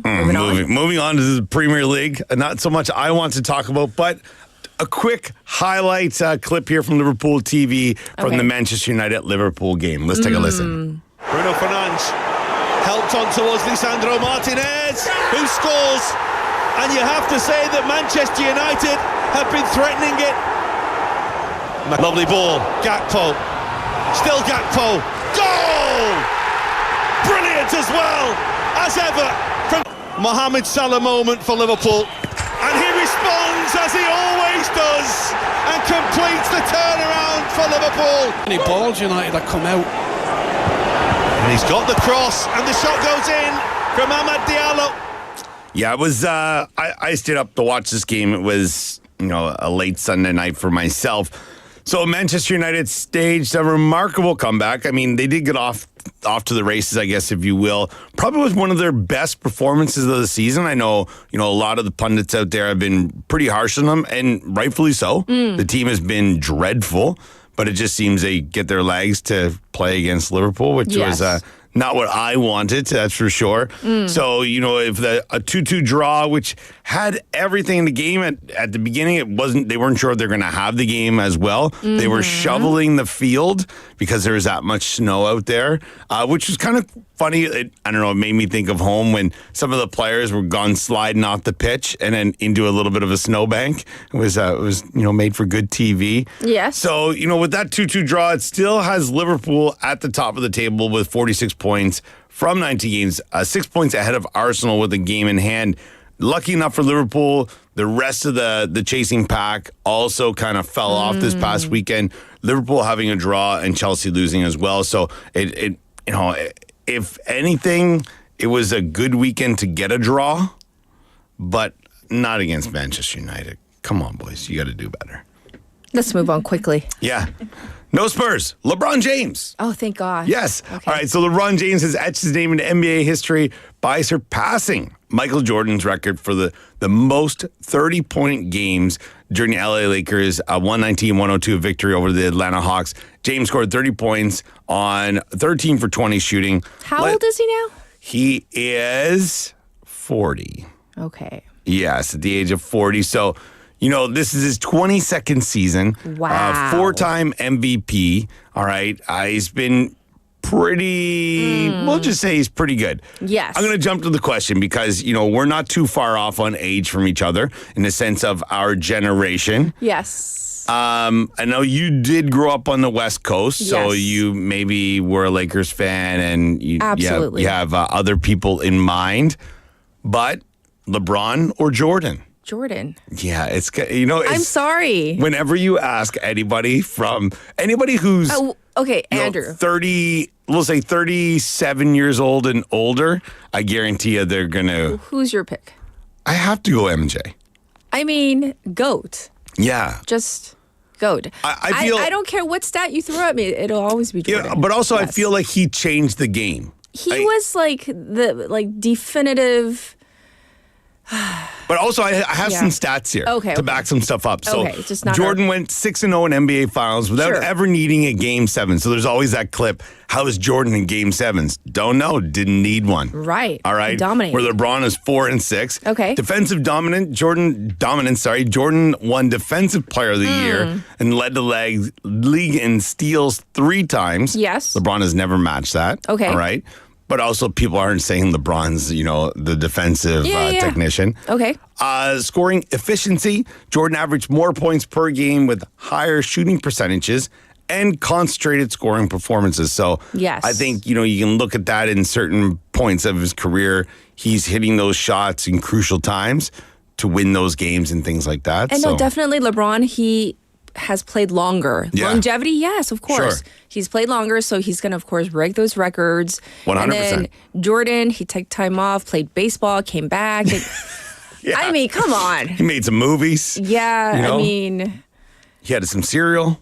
on to the Premier League. Not so much I want to talk about, but a quick highlight clip here from Liverpool TV from the Manchester United-Liverpool game. Let's take a listen. Bruno Fernandes helped on towards Lisandro Martinez, who scores. And you have to say that Manchester United have been threatening it. Lovely ball. Gakpo. Still Gakpo. Goal! Brilliant as well as ever from Mohamed Salah moment for Liverpool. And he responds as he always does and completes the turnaround for Liverpool. Any balls United that come out. And he's got the cross and the shot goes in from Amad Diallo. Yeah, it was. I stayed up to watch this game. It was, a late Sunday night for myself. So Manchester United staged a remarkable comeback. I mean, they did get off to the races, I guess, if you will. Probably was one of their best performances of the season. I know, a lot of the pundits out there have been pretty harsh on them, and rightfully so. The team has been dreadful, but it just seems they get their legs to play against Liverpool, which was not what I wanted, that's for sure. So, if a 2-2 draw, which had everything in the game at the beginning, they weren't sure if they're going to have the game as well. They were shoveling the field because there was that much snow out there, which was kind of funny. I don't know, it made me think of home when some of the players were gone sliding off the pitch and then into a little bit of a snowbank. It was made for good TV. Yes. So, with that 2-2 draw, it still has Liverpool at the top of the table with 46 points from 19 games, 6 points ahead of Arsenal with a game in hand. Lucky enough for Liverpool, the rest of the chasing pack also kind of fell off this past weekend. Liverpool having a draw and Chelsea losing as well. So if anything, it was a good weekend to get a draw, but not against Manchester United. Come on, boys, you got to do better. Let's move on quickly. Yeah. No Spurs. LeBron James. Oh, thank God. Yes. Okay. All right, so LeBron James has etched his name into NBA history by surpassing Michael Jordan's record for the most 30-point games during the LA Lakers' 119-102 victory over the Atlanta Hawks. James scored 30 points on 13 for 20 shooting. How old is he now? He is 40. Okay. Yes, at the age of 40. So, this is his 22nd season. Wow. 4-time MVP. All right. He's been pretty, we'll just say he's pretty good. Yes. I'm going to jump to the question because, we're not too far off on age from each other in the sense of our generation. Yes. I know you did grow up on the West Coast, so Yes. you maybe were a Lakers fan and you Absolutely. have other people in mind. But LeBron or Jordan? Jordan. Yeah, it's I'm sorry. Whenever you ask anybody who's okay, Andrew. 30, we'll say 37 years old and older, I guarantee you they're going to... Who's your pick? I have to go MJ. I mean, GOAT. Yeah. Just GOAT. I feel... I don't care what stat you throw at me. It'll always be Jordan. Yeah, but also I feel like he changed the game. He was like the definitive... But also, I have some stats here to back some stuff up. So just not Jordan went 6-0 in NBA Finals without ever needing a Game 7. So there's always that clip. How is Jordan in Game 7s? Don't know. Didn't need one. Right. All right. He dominated. Where LeBron is 4-6. Okay. Defensive dominance. Jordan won Defensive Player of the Year and led the league in steals 3 times. Yes. LeBron has never matched that. Okay. All right. But also, people aren't saying LeBron's, the defensive technician. Okay. Scoring efficiency. Jordan averaged more points per game with higher shooting percentages and concentrated scoring performances. So yes. I think, you can look at that in certain points of his career. He's hitting those shots in crucial times to win those games and things like that. And no, definitely LeBron, he has played longer. Yeah. Longevity, yes, of course. Sure. He's played longer, so he's going to, of course, break those records. 100%. And then Jordan, he took time off, played baseball, came back. Yeah. I mean, come on. He made some movies. Yeah, I mean... He had some cereal.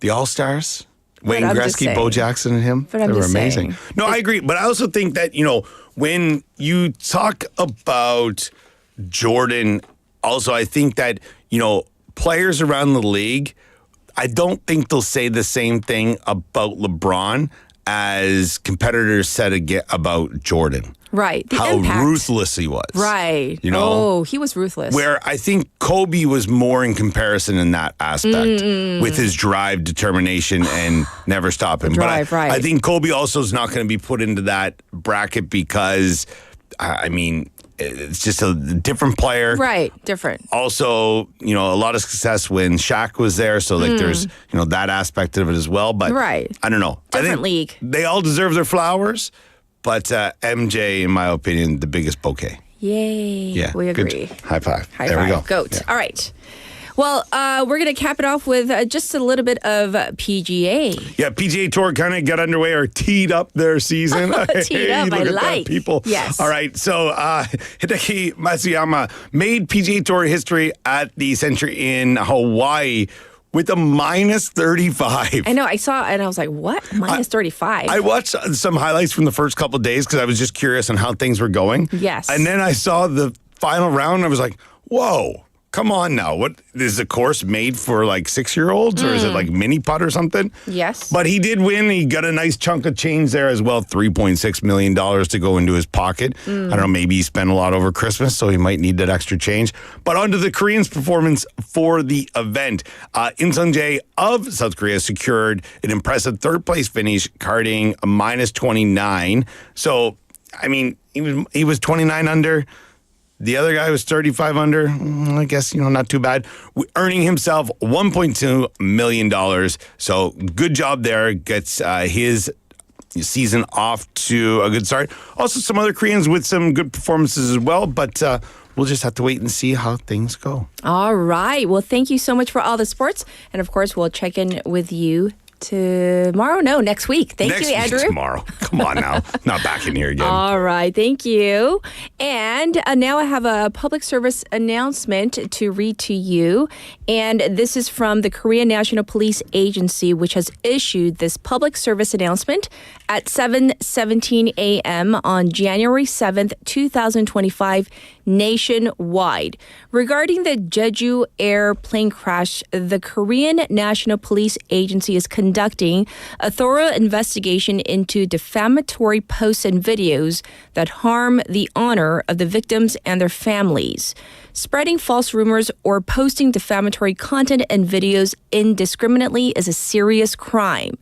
The All-Stars. Wayne I'm just Gretzky, saying. Bo Jackson, and him. But I'm they were just amazing. saying. No, I agree. But I also think that, when you talk about Jordan, also I think that, players around the league, I don't think they'll say the same thing about LeBron as competitors said about Jordan. Right. The How impact. ruthless he was. Right. Oh, he was ruthless. Where I think Kobe was more in comparison in that aspect with his drive, determination, and never stopping. Drive, but right. I think Kobe also is not going to be put into that bracket because, it's just a different player. Right. Different. Also, a lot of success when Shaq was there. So, there's, that aspect of it as well. But right. I don't know. Different I think league. They all deserve their flowers. But MJ, in my opinion, the biggest bouquet. Yay. Yeah. We agree. Good. High five. High there five. we go. GOAT. Yeah. All right. Well, we're going to cap it off with just a little bit of PGA. Yeah, PGA Tour kind of got underway or teed up their season. Teed up, look I at like. that, people. Yes. All right, so Hideki Matsuyama made PGA Tour history at the Century in Hawaii with a minus 35. I know. I saw and I was like, what? Minus 35? I watched some highlights from the first couple of days because I was just curious on how things were going. Yes. And then I saw the final round and I was like, whoa. Come on now. What is the course made for like 6-year-olds or is it like mini putt or something? Yes. But he did win. He got a nice chunk of change there as well, $3.6 million to go into his pocket. I don't know, maybe he spent a lot over Christmas, so he might need that extra change. But on to the Koreans' performance for the event. Im Sung-jae of South Korea secured an impressive third place finish, carding a minus 29. So, I mean, he was 29 under. The other guy was 35 under. I guess, not too bad. Earning himself $1.2 million. So good job there. Gets his season off to a good start. Also, some other Koreans with some good performances as well. But we'll just have to wait and see how things go. All right. Well, thank you so much for all the sports. And of course, we'll check in with you tomorrow. No, next week. Thank you, Andrew. Tomorrow. Come on now. Not back in here again. All right. Thank you. And now I have a public service announcement to read to you. And this is from the Korea National Police Agency, which has issued this public service announcement at 7:17 a.m. on January 7th, 2025, nationwide. Regarding the Jeju airplane crash, the Korean National Police Agency is conducting a thorough investigation into defamatory posts and videos that harm the honor of the victims and their families. Spreading false rumors or posting defamatory content and videos indiscriminately is a serious crime.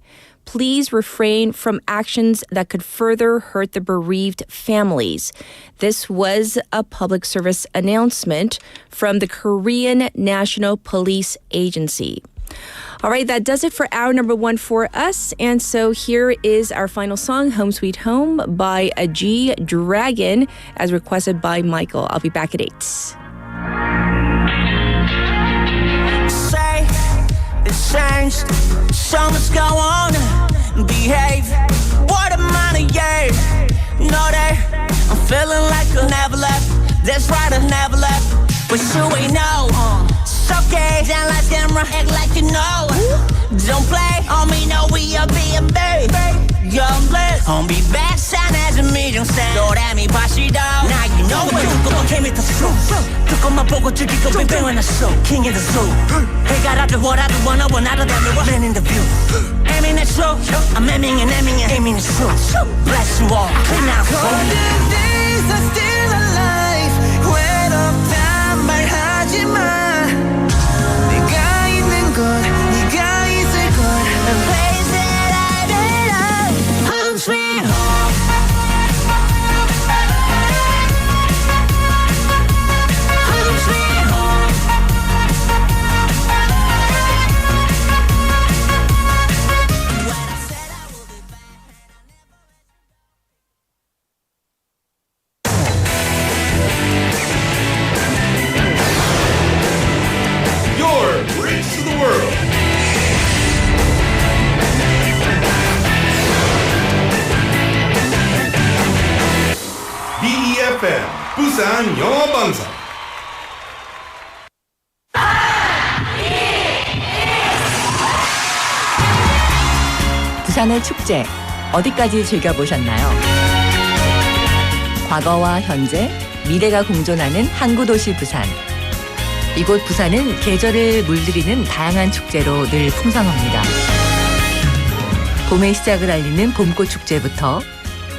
Please refrain from actions that could further hurt the bereaved families. This was a public service announcement from the Korean National Police Agency. All right, that does it for hour number 1 for us. And so here is our final song, Home Sweet Home by a G Dragon, as requested by Michael. I'll be back at 8. Say it's changed, so much go on, behave. What a money, yeah. No, I'm feeling like I never left. That's right, I never left. But you ain't know. It's okay, down like camera, act like you know. Don't play on me, no, we are being baby. Young blessed, on be back, shine as a million stand. Lord, at me, pass it down. Now you know what you go, came with the truth. Took on my pogo, took it, go, been when I show. King of the zoo. Hey, got out the what I do, one out of them, man in the view. Aiming at show, I'm aiming and aiming at show. Bless you all, clean out. Golden days are still alive. When up time, 말하지 마. 네가 있는 곳, 네가 있을 곳. A place that I belong. Home sweet home. Home sweet home. Your bridge to the world. BEFM 부산영어방송. 부산의 축제 어디까지 즐겨보셨나요? 과거와 현재, 미래가 공존하는 항구도시 부산. 이곳 부산은 계절을 물들이는 다양한 축제로 늘 풍성합니다. 봄의 시작을 알리는 봄꽃 축제부터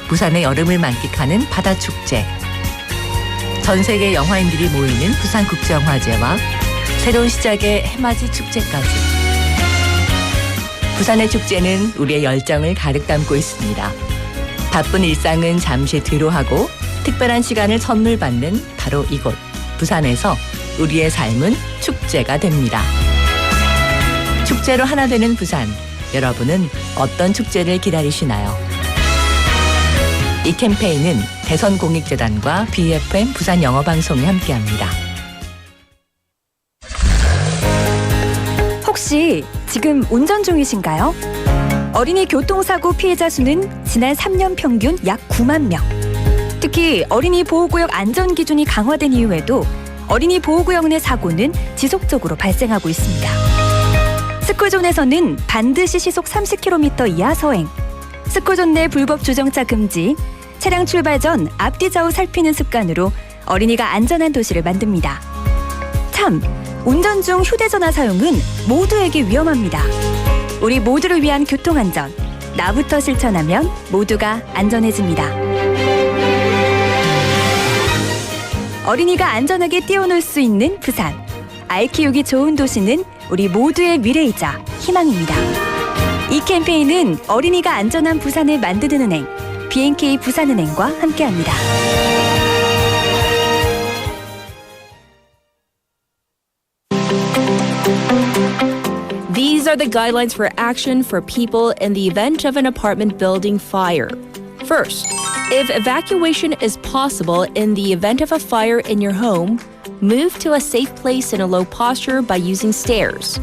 부산의 여름을 만끽하는 바다축제, 전 세계 영화인들이 모이는 부산국제영화제와 새로운 시작의 해맞이 축제까지. 부산의 축제는 우리의 열정을 가득 담고 있습니다. 바쁜 일상은 잠시 뒤로 하고 특별한 시간을 선물 받는 바로 이곳 부산에서 우리의 삶은 축제가 됩니다. 축제로 하나 되는 부산, 여러분은 어떤 축제를 기다리시나요? 이 캠페인은 대선공익재단과 BFM 부산영어방송이 함께합니다. 혹시 지금 운전 중이신가요? 어린이 교통사고 피해자 수는 지난 3년 평균 약 9만 명. 특히 어린이 보호구역 안전 기준이 강화된 이후에도 어린이 보호구역 내 사고는 지속적으로 발생하고 있습니다. 스쿨존에서는 반드시 시속 30km 이하 서행, 스쿨존 내 불법 주정차 금지, 차량 출발 전 앞뒤 좌우 살피는 습관으로 어린이가 안전한 도시를 만듭니다. 참, 운전 중 휴대전화 사용은 모두에게 위험합니다. 우리 모두를 위한 교통안전, 나부터 실천하면 모두가 안전해집니다. 어린이가 안전하게 뛰어놀 수 있는 부산. 아이 키우기 좋은 도시는 우리 모두의 미래이자 희망입니다. 이 캠페인은 어린이가 안전한 부산을 만드는 은행, B&K 부산은행과 함께합니다. These are the guidelines for action for people in the event of an apartment building fire. First, if evacuation is possible in the event of a fire in your home, move to a safe place in a low posture by using stairs.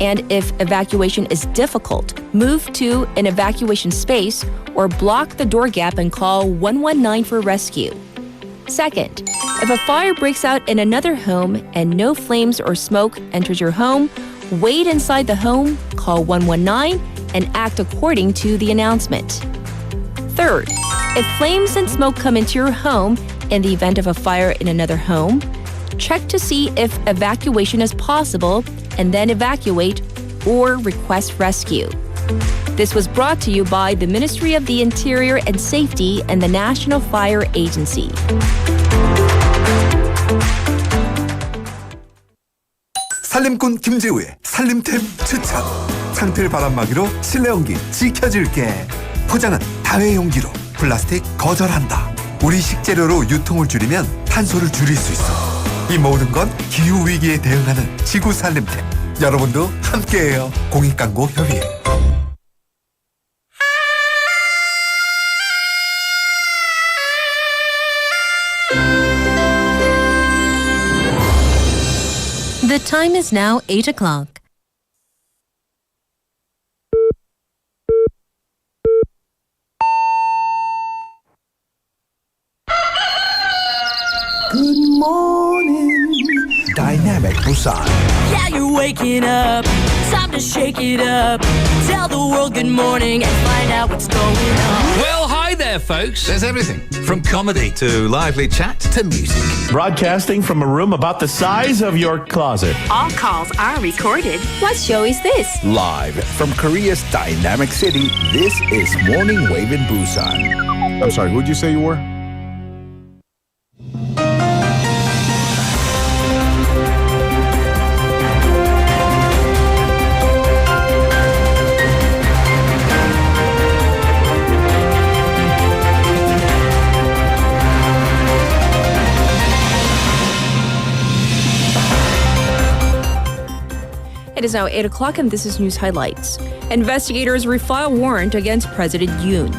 And if evacuation is difficult, move to an evacuation space or block the door gap and call 119 for rescue. Second, if a fire breaks out in another home and no flames or smoke enters your home, wait inside the home, call 119, and act according to the announcement. Third, if flames and smoke come into your home in the event of a fire in another home, check to see if evacuation is possible and then evacuate or request rescue. This was brought to you by the Ministry of the Interior and Safety and the National Fire Agency. 살림꾼 김재우의 살림템 추천. 창틀 바람막이로 실내 온기 지켜줄게. 포장은 다회용기로, 플라스틱 거절한다. 우리 식재료로 유통을 줄이면 탄소를 줄일 수 있어. 이 모든 건 기후위기에 대응하는 지구 살림템. 여러분도 함께해요. 공익광고협의회. The time is now 8 o'clock. Good morning, Dynamic Busan. Yeah, you're waking up. Time to shake it up. Tell the world good morning and find out what's going on. Well, hi there, folks. There's everything from comedy to lively chat to music. Broadcasting from a room about the size of your closet. All calls are recorded. What show is this? Live from Korea's dynamic city, this is Morning Wave in Busan. I'm sorry, who'd you say you were? It is now 8 o'clock and this is news highlights. Investigators refile warrant against President Yoon.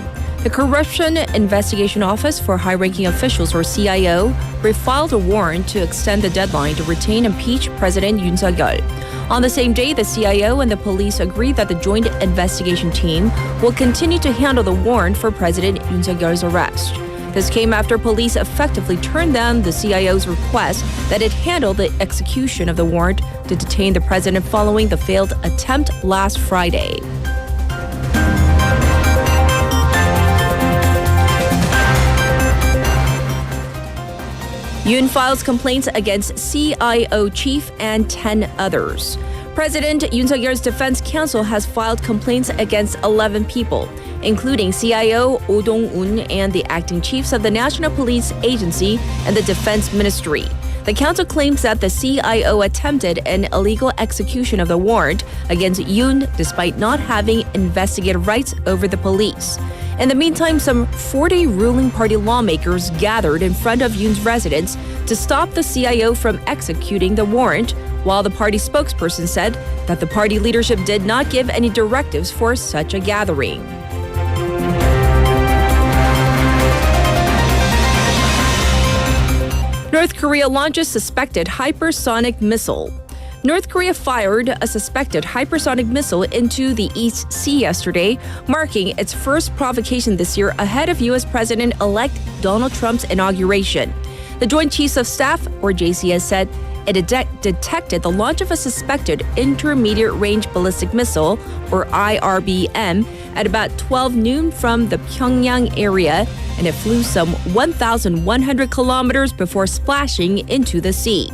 The Corruption Investigation Office for High-Ranking Officials, or CIO, refiled a warrant to extend the deadline to retain and impeach President Yoon Suk-yeol. On the same day, the CIO and the police agreed that the joint investigation team will continue to handle the warrant for President Yoon Suk-yeol's arrest. This came after police effectively turned down the CIO's request that it handle the execution of the warrant to detain the president following the failed attempt last Friday. Yoon files complaints against CIO chief and 10 others. President Yoon Suk-yeol's defense counsel has filed complaints against 11 people, including CIO Oh Dong-un and the acting chiefs of the National Police Agency and the Defense Ministry. The counsel claims that the CIO attempted an illegal execution of the warrant against Yoon despite not having investigative rights over the police. In the meantime, some 40 ruling party lawmakers gathered in front of Yoon's residence to stop the CIO from executing the warrant, while the party spokesperson said that the party leadership did not give any directives for such a gathering. North Korea launches suspected hypersonic missile. North Korea fired a suspected hypersonic missile into the East Sea yesterday, marking its first provocation this year ahead of U.S. President-elect Donald Trump's inauguration. The Joint Chiefs of Staff, or JCS, said it detected the launch of a suspected intermediate-range ballistic missile, or IRBM, at about 12 noon from the Pyongyang area, and it flew some 1,100 kilometers before splashing into the sea.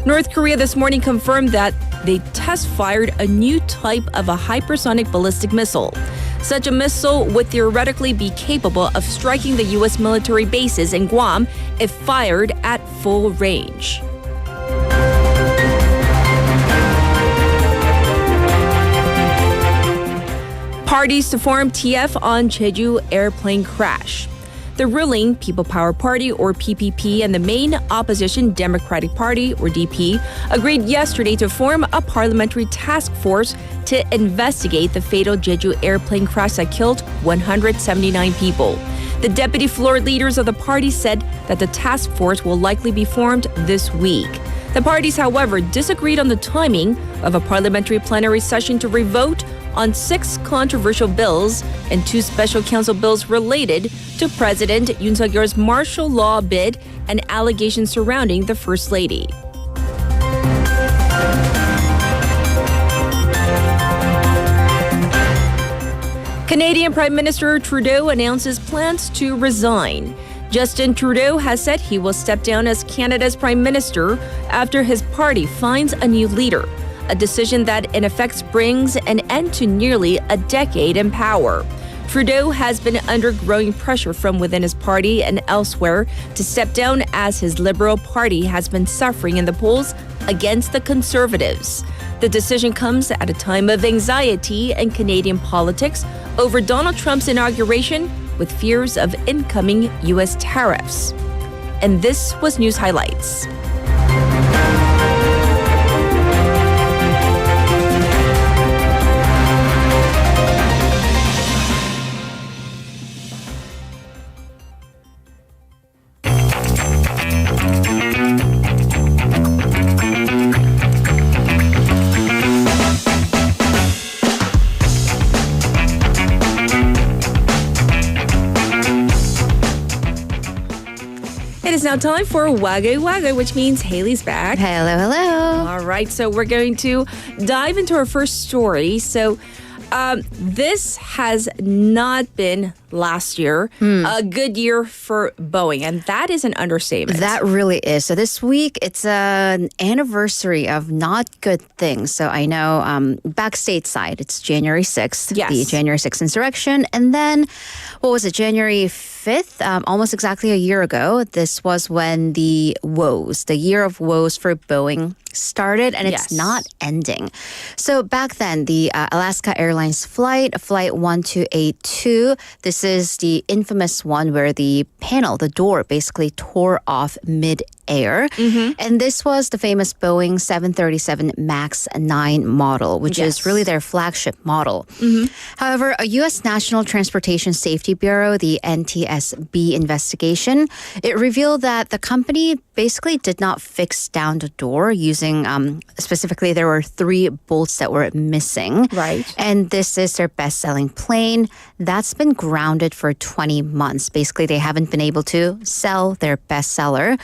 North Korea this morning confirmed that they test-fired a new type of a hypersonic ballistic missile. Such a missile would theoretically be capable of striking the U.S. military bases in Guam if fired at full range. Parties to form TF on Jeju airplane crash. The ruling People Power Party, or PPP, and the main opposition Democratic Party, or DP, agreed yesterday to form a parliamentary task force to investigate the fatal Jeju airplane crash that killed 179 people. The deputy floor leaders of the party said that the task force will likely be formed this week. The parties, however, disagreed on the timing of a parliamentary plenary session to revote on 6 controversial bills and 2 special counsel bills related to President Yoon Suk-yeol's martial law bid and allegations surrounding the First Lady. Canadian Prime Minister Trudeau announces plans to resign. Justin Trudeau has said he will step down as Canada's Prime Minister after his party finds a new leader, a decision that in effect brings an end to nearly a decade in power. Trudeau has been under growing pressure from within his party and elsewhere to step down as his Liberal Party has been suffering in the polls against the Conservatives. The decision comes at a time of anxiety in Canadian politics over Donald Trump's inauguration, with fears of incoming U.S. tariffs. And this was News Highlights. It's now time for Wagu, which means Haley's back. Hello, hello. All right, so we're going to dive into our first story. So this has not been last year a good year for Boeing, and that is an understatement. That really is. So this week, it's an anniversary of not good things. So I know back stateside, it's January 6th, yes, the January 6th insurrection. And then, what was it, January 5th, almost exactly a year ago, this was when the year of woes for Boeing started, and it's not ending. So back then, the Alaska Airlines flight 1282, this is the infamous one where the door basically tore off mid-air. And this was the famous Boeing 737 MAX 9 model, which is really their flagship model. However, a U.S. National Transportation Safety Bureau, the NTSB investigation, it revealed that the company basically did not fix down the door using, specifically, there were 3 bolts that were missing. Right. And this is their best-selling plane. That's been grounded for 20 months. Basically, they haven't been able to sell their bestseller.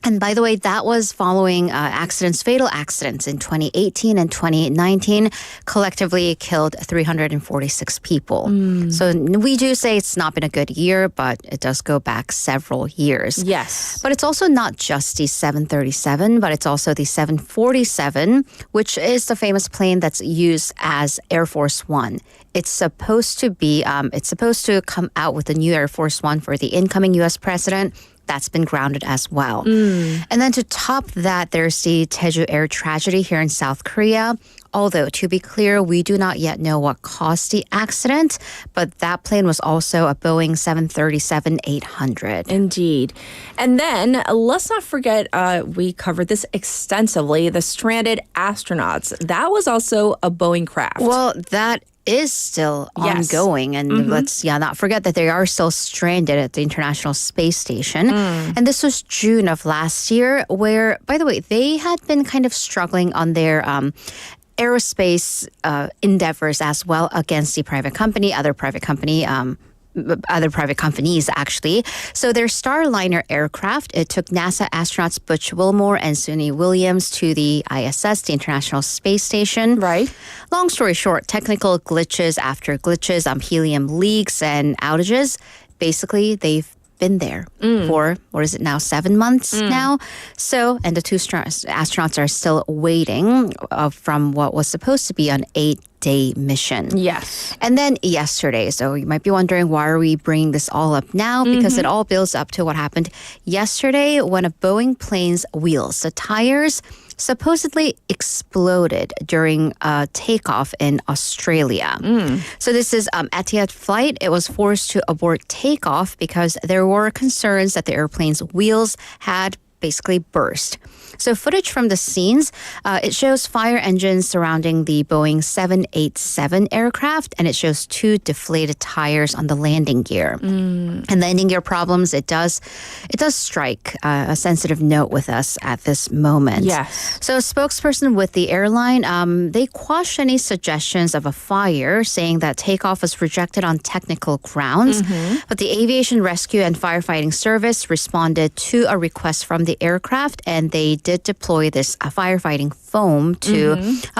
And by the way, that was following fatal accidents in 2018 and 2019, collectively killed 346 people. So we do say it's not been a good year, but it does go back several years. Yes. But it's also not just the 737, but it's also the 747, which is the famous plane that's used as Air Force One. It's supposed to come out with the new Air Force One for the incoming U.S. president. That's been grounded as well. And then to top that, there's the Jeju air tragedy here in South Korea. Although, to be clear, we do not yet know what caused the accident, but that plane was also a Boeing 737-800. Indeed. And then, let's not forget, we covered this extensively, the stranded astronauts. That was also a Boeing craft. Well, that is still ongoing. And let's not forget that they are still stranded at the International Space Station. And this was June of last year, where, by the way, they had been kind of struggling on their aerospace endeavors as well against the other private companies, actually. So their Starliner aircraft, it took NASA astronauts Butch Wilmore and Suni Williams to the ISS, the International Space Station. Right. Long story short, technical glitches after glitches, helium leaks and outages. Basically, they've been there for, 7 months now? So, and the two astronauts are still waiting from what was supposed to be an 8-day mission. Yes. And then yesterday, so you might be wondering, why are we bringing this all up now? Because it all builds up to what happened yesterday when a Boeing plane's wheels, the tires, supposedly exploded during a takeoff in Australia. So this is Etihad flight. It was forced to abort takeoff because there were concerns that the airplane's wheels had basically burst. So footage from the scenes, it shows fire engines surrounding the Boeing 787 aircraft, and it shows 2 deflated tires on the landing gear. And landing gear problems, it does strike a sensitive note with us at this moment. Yes. So a spokesperson with the airline, they quashed any suggestions of a fire, saying that takeoff was rejected on technical grounds. But the Aviation Rescue and Firefighting Service responded to a request from the aircraft, and they did deploy this firefighting foam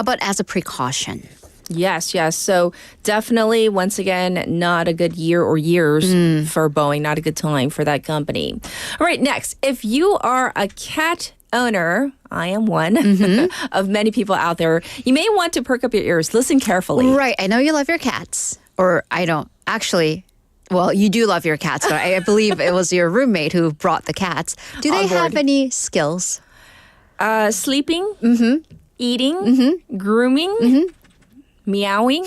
but as a precaution. Yes. So definitely, once again, not a good year or years for Boeing, not a good time for that company. All right, next, if you are a cat owner, I am one of many people out there, you may want to perk up your ears. Listen carefully. Right. I know you love your cats, or I don't. Actually, well, you do love your cats, but I believe it was your roommate who brought the cats. Do they have any skills? Sleeping, eating, grooming, meowing.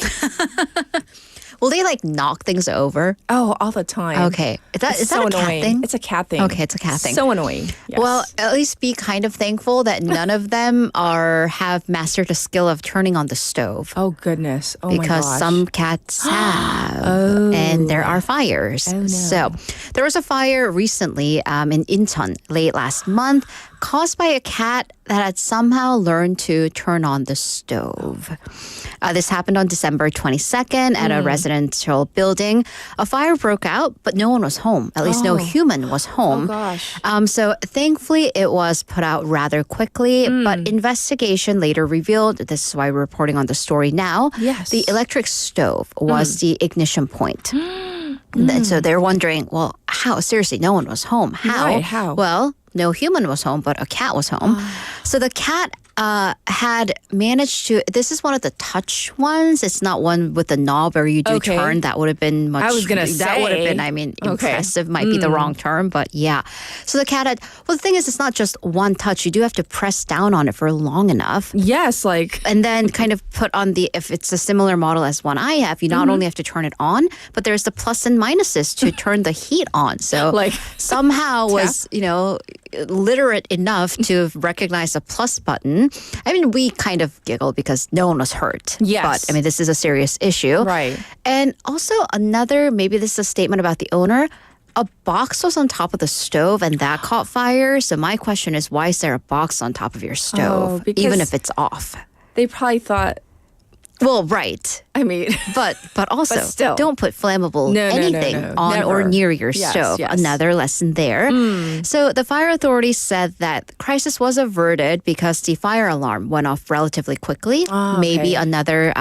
Will they knock things over? Oh, all the time. Okay. Is that so a annoying. cat thing? It's a cat thing. Okay, it's a cat thing. So annoying. Yes. Well, at least be kind of thankful that none of them have mastered the skill of turning on the stove. Oh, goodness. Oh, my gosh. Because some cats have. And there are fires. Oh, no. So there was a fire recently in Incheon late last month caused by a cat that had somehow learned to turn on the stove. This happened on December 22nd at a residential building. A fire broke out, but no one was home. At least no human was home. Oh, gosh. So thankfully, it was put out rather quickly, but investigation later revealed, this is why we're reporting on the story now, the electric stove was the ignition point. And so they're wondering, well, how? Seriously, no one was home. How? Right, how? Well, no human was home, but a cat was home. So the cat had managed to, this is one of the touch ones. It's not one with the knob where you do turn. That would have been much. I was going to say. That would have been, impressive might be the wrong term, but yeah. So the cat had, well, the thing is, it's not just one touch. You do have to press down on it for long enough. Yes, And then kind of put on if it's a similar model as one I have, you not only have to turn it on, but there's the plus and minuses to turn the heat on. So somehow was, literate enough to recognize the plus button. I mean, we kind of giggled because no one was hurt. Yes. But, this is a serious issue. Right. And also maybe this is a statement about the owner, a box was on top of the stove and that caught fire. So my question is, why is there a box on top of your stove, even if it's off? They probably thought... Well, right. But also, but still. Don't put flammable anything on or near your stove. Yes. Another lesson there. So the fire authorities said that the crisis was averted because the fire alarm went off relatively quickly. Maybe another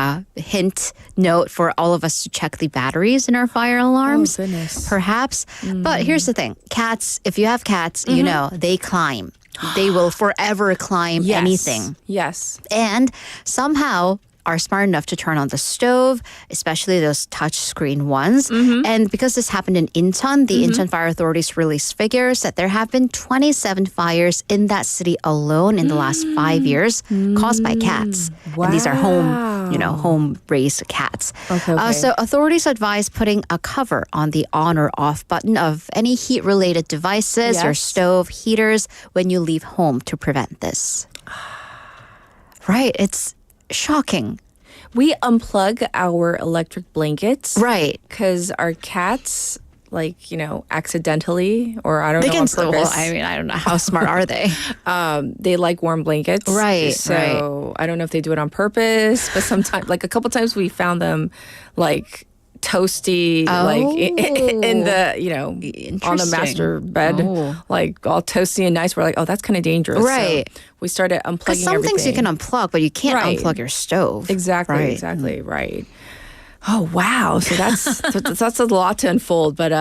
note for all of us to check the batteries in our fire alarms. Oh, goodness. Perhaps. But here's the thing. Cats, if you have cats, they climb. They will forever climb anything. Yes. And somehow are smart enough to turn on the stove, especially those touch screen ones. And because this happened in Incheon, the Incheon Fire Authorities released figures that there have been 27 fires in that city alone in the last 5 years caused by cats. Wow. And these are home-raised cats. Okay. So authorities advise putting a cover on the on or off button of any heat-related devices, your stove, heaters, when you leave home to prevent this. Right, it's shocking. We unplug our electric blankets. Right. Because our cats, accidentally, or I don't know, on still, purpose. I don't know. How smart are they? They like warm blankets. Right. So I don't know if they do it on purpose, but sometimes, a couple times we found them, toasty, in the, on the master bed, all toasty and nice. We're like, oh, that's kind of dangerous. Right. So we started unplugging Because some things you can unplug, but you can't unplug your stove. Exactly. Exactly. Right. Oh, wow. So that's a lot to unfold. But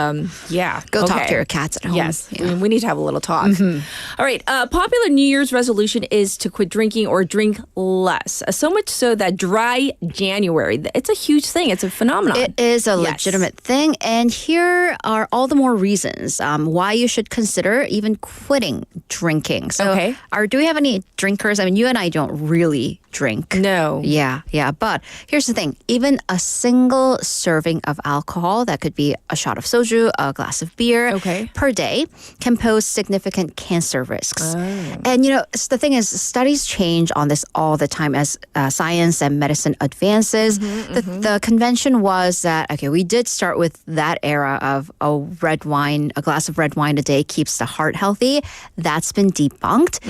yeah. Go talk to your cats at home. Yes. Yeah. We need to have a little talk. All right. Popular New Year's resolution is to quit drinking or drink less. So much so that dry January, it's a huge thing. It's a phenomenon. It is a legitimate thing. And here are all the more reasons why you should consider even quitting drinking. So do we have any drinkers? I mean, you and I don't really drink. No. Yeah. But here's the thing. Even a single serving of alcohol, that could be a shot of soju, a glass of beer per day, can pose significant cancer risks. And, the thing is, studies change on this all the time as science and medicine advances. The convention was that, we did start with that era of a glass of red wine a day keeps the heart healthy. That's been debunked.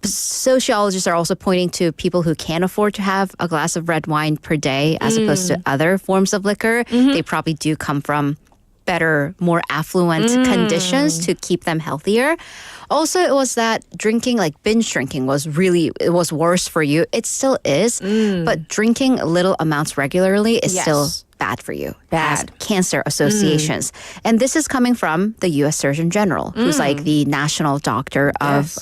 Sociologists are also pointing to people who can't afford to have a glass of red wine per day as opposed to other forms of liquor. They probably do come from better, more affluent conditions to keep them healthier. Also, it was that drinking, binge drinking, was worse for you. It still is, but drinking little amounts regularly is still bad for you. Has cancer associations. And this is coming from the U.S. Surgeon General, who's the national doctor of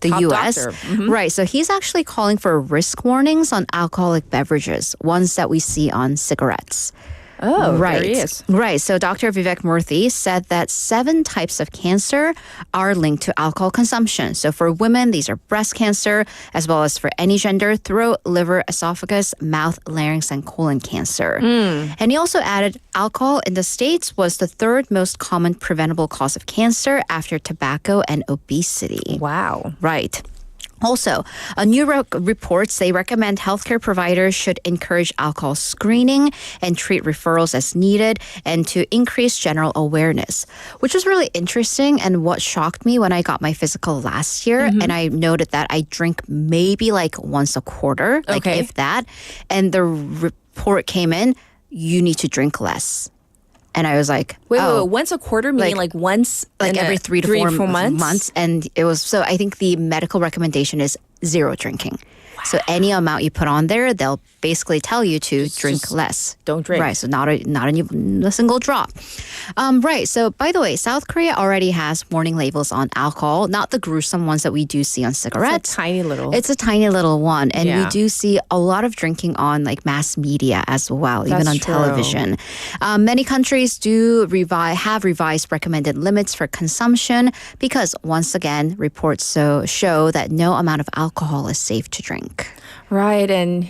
the Top U.S. doctor. Right. So he's actually calling for risk warnings on alcoholic beverages, ones that we see on cigarettes. Oh, right. There he is. Right. So Dr. Vivek Murthy said that 7 types of cancer are linked to alcohol consumption. So for women, these are breast cancer, as well as for any gender, throat, liver, esophagus, mouth, larynx, and colon cancer. And he also added alcohol in the States was the 3rd most common preventable cause of cancer after tobacco and obesity. Wow. Right. Also, a new reports they recommend healthcare providers should encourage alcohol screening and treat referrals as needed and to increase general awareness, which was really interesting and what shocked me when I got my physical last year. And I noted that I drink maybe once a quarter, if that. And the report came in, you need to drink less. And I was like, wait, once a quarter, meaning once every 3 to 4 months. And it was, so I think the medical recommendation is 0 drinking. So any amount you put on there, they'll basically tell you to drink less. Don't drink. Right. So not a single drop. Right. So by the way, South Korea already has warning labels on alcohol, not the gruesome ones that we do see on cigarettes. It's a tiny little one. And we do see a lot of drinking on mass media as well, even on television. Many countries do have revised recommended limits for consumption because once again, reports show that no amount of alcohol is safe to drink. Right. And,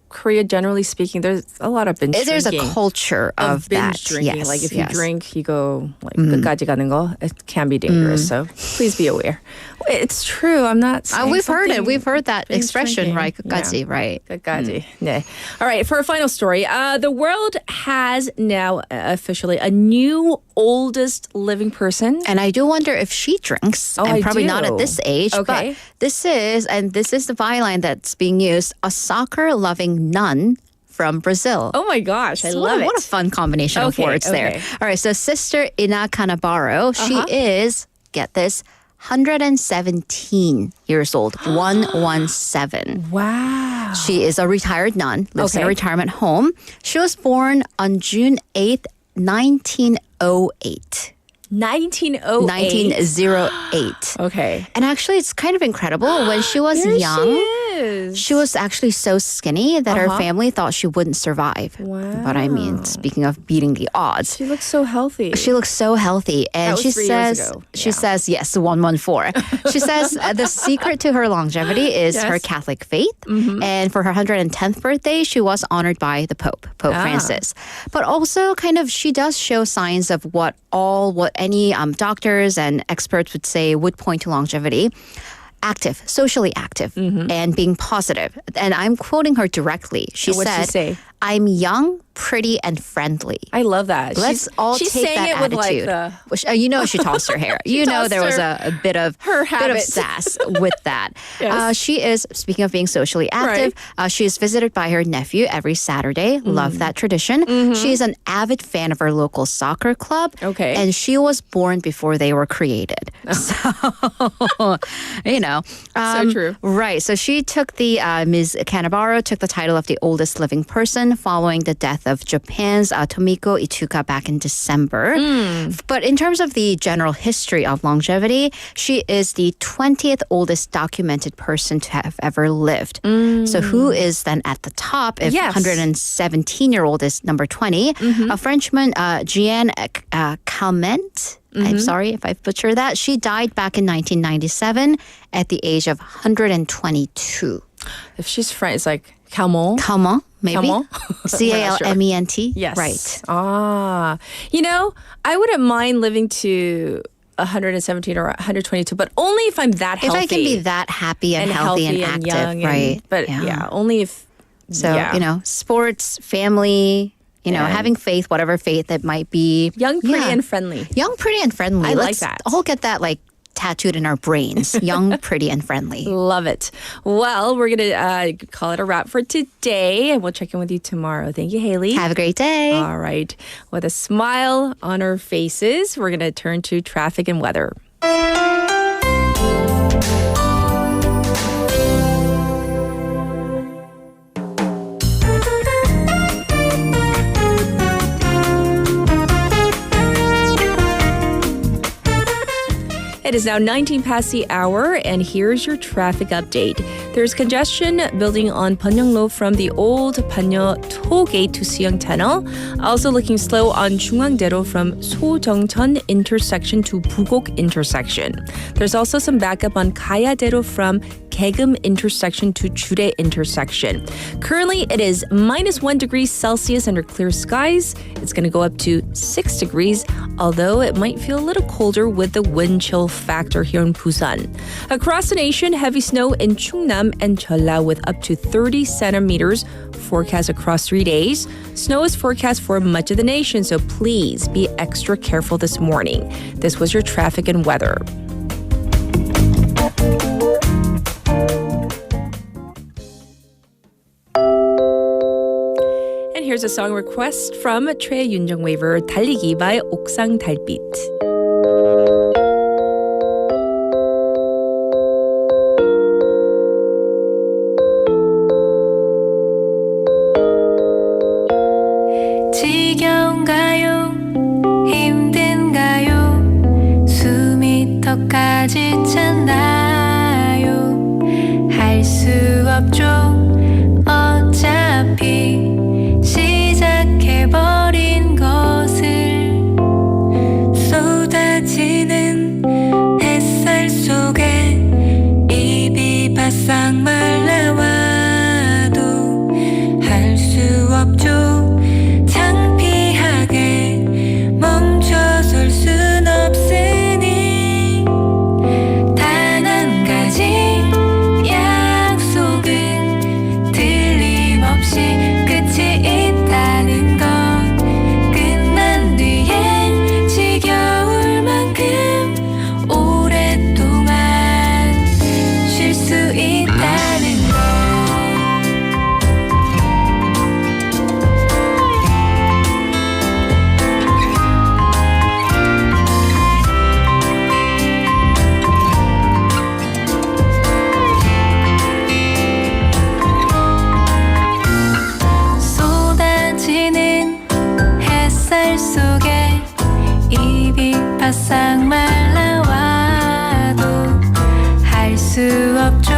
Korea, generally speaking, there's a lot of binge drinking. There's a culture of binge that. drinking. Yes, If you drink, you go 끝까지 가는 거. It can be dangerous. So please be aware. It's true. I'm not saying we've heard it. something We've heard that expression, drinking. right? 끝까지, right? 끝까지. 네. All right. For a final story, the world has now officially a new oldest living person. And I do wonder if she drinks. And probably not at this age. Okay. But this is the byline that's being used, a soccer-loving nun from Brazil. Oh my gosh, I love it. What a fun combination of words there. All right, so Sister Ina Canavaro, she is, get this, 117 years old, 117. Wow. She is a retired nun, lives in a retirement home. She was born on June 8th, 1908. 1908. Okay. And actually, it's kind of incredible. When she was young, she was actually so skinny that her family thought she wouldn't survive. Wow. But I mean, speaking of beating the odds. She looks so healthy. She looks so healthy. And that was she 3 says, years ago. she says, yes, 114. She says the secret to her longevity is her Catholic faith. And for her 110th birthday, she was honored by the Pope Francis. But also she does show signs of what any doctors and experts would say would point to longevity. active, socially active, and being positive. And I'm quoting her directly. She What'd said, she say? I'm young, pretty, and friendly. I love that. Let's all she's take saying that it with attitude. like the... You know, she tossed her hair. You know, there was a bit of sass with that. Yes. She is, speaking of being socially active, she is visited by her nephew every Saturday. Love that tradition. She's an avid fan of her local soccer club. Okay. And she was born before they were created. So, you know. So true. Right. So she took Ms. Kanabaro took the title of the oldest living person following the death of Japan's Tomiko Ichuka back in December. But in terms of the general history of longevity, she is the 20th oldest documented person to have ever lived. So who is then at the top if 117-year-old is number 20? A Frenchman, Jeanne Calment. I'm sorry if I butchered that. She died back in 1997 at the age of 122. If she's French, it's like Calment. Calment, maybe. Calment? Calment. Yes. Right. Ah. You know, I wouldn't mind living to 117 or 122, but only if I'm that healthy. If I can be that happy and healthy and active, young right. But yeah, only if... So, you know, sports, family... You know, having faith, whatever faith it might be. Young, pretty, and friendly. Young, pretty, and friendly. I like Let's that. all get that like tattooed in our brains. Young, pretty, and friendly. Love it. Well, we're going to call it a wrap for today, and we'll check in with you tomorrow. Thank you, Haley. Have a great day. All right. With a smile on our faces, we're going to turn to traffic and weather. It is now 19 past the hour, and here's your traffic update. There's congestion building on Pyeonglo from the old Pyeongno toll gate to Suyeong Tunnel. Also looking slow on Jungwangdaero from Sojongcheon intersection to Bugok intersection. There's also some backup on Gayadaero from Daegum intersection to Jure intersection. Currently, it is -1 degrees Celsius under clear skies. It's going to go up to 6 degrees, although it might feel a little colder with the wind chill factor here in Busan. Across the nation, heavy snow in Chungnam and Jeolla with up to 30 centimeters forecast across 3 days. Snow is forecast for much of the nation, so please be extra careful this morning. This was your traffic and weather. And here's a song request from 최윤정 Waver, 달리기 by 옥상 달빛. 지겨운가요? 힘든가요? 숨이 턱까지 찼나요? 할 수 없죠. 어차피 시작해버린 것을 쏟아지는 햇살 속에 입이 바싹 말라와도 할 수 없죠. 창피하게 멈춰설 순 없으니 단 한 가지 약속은 틀림없이 끝이 있다는 것. 끝난 뒤엔 지겨울 만큼 오랫동안 쉴 수 있다는 것. 쏟아지는 햇살 속에 입이 바싹 말라와도 할 수 없죠.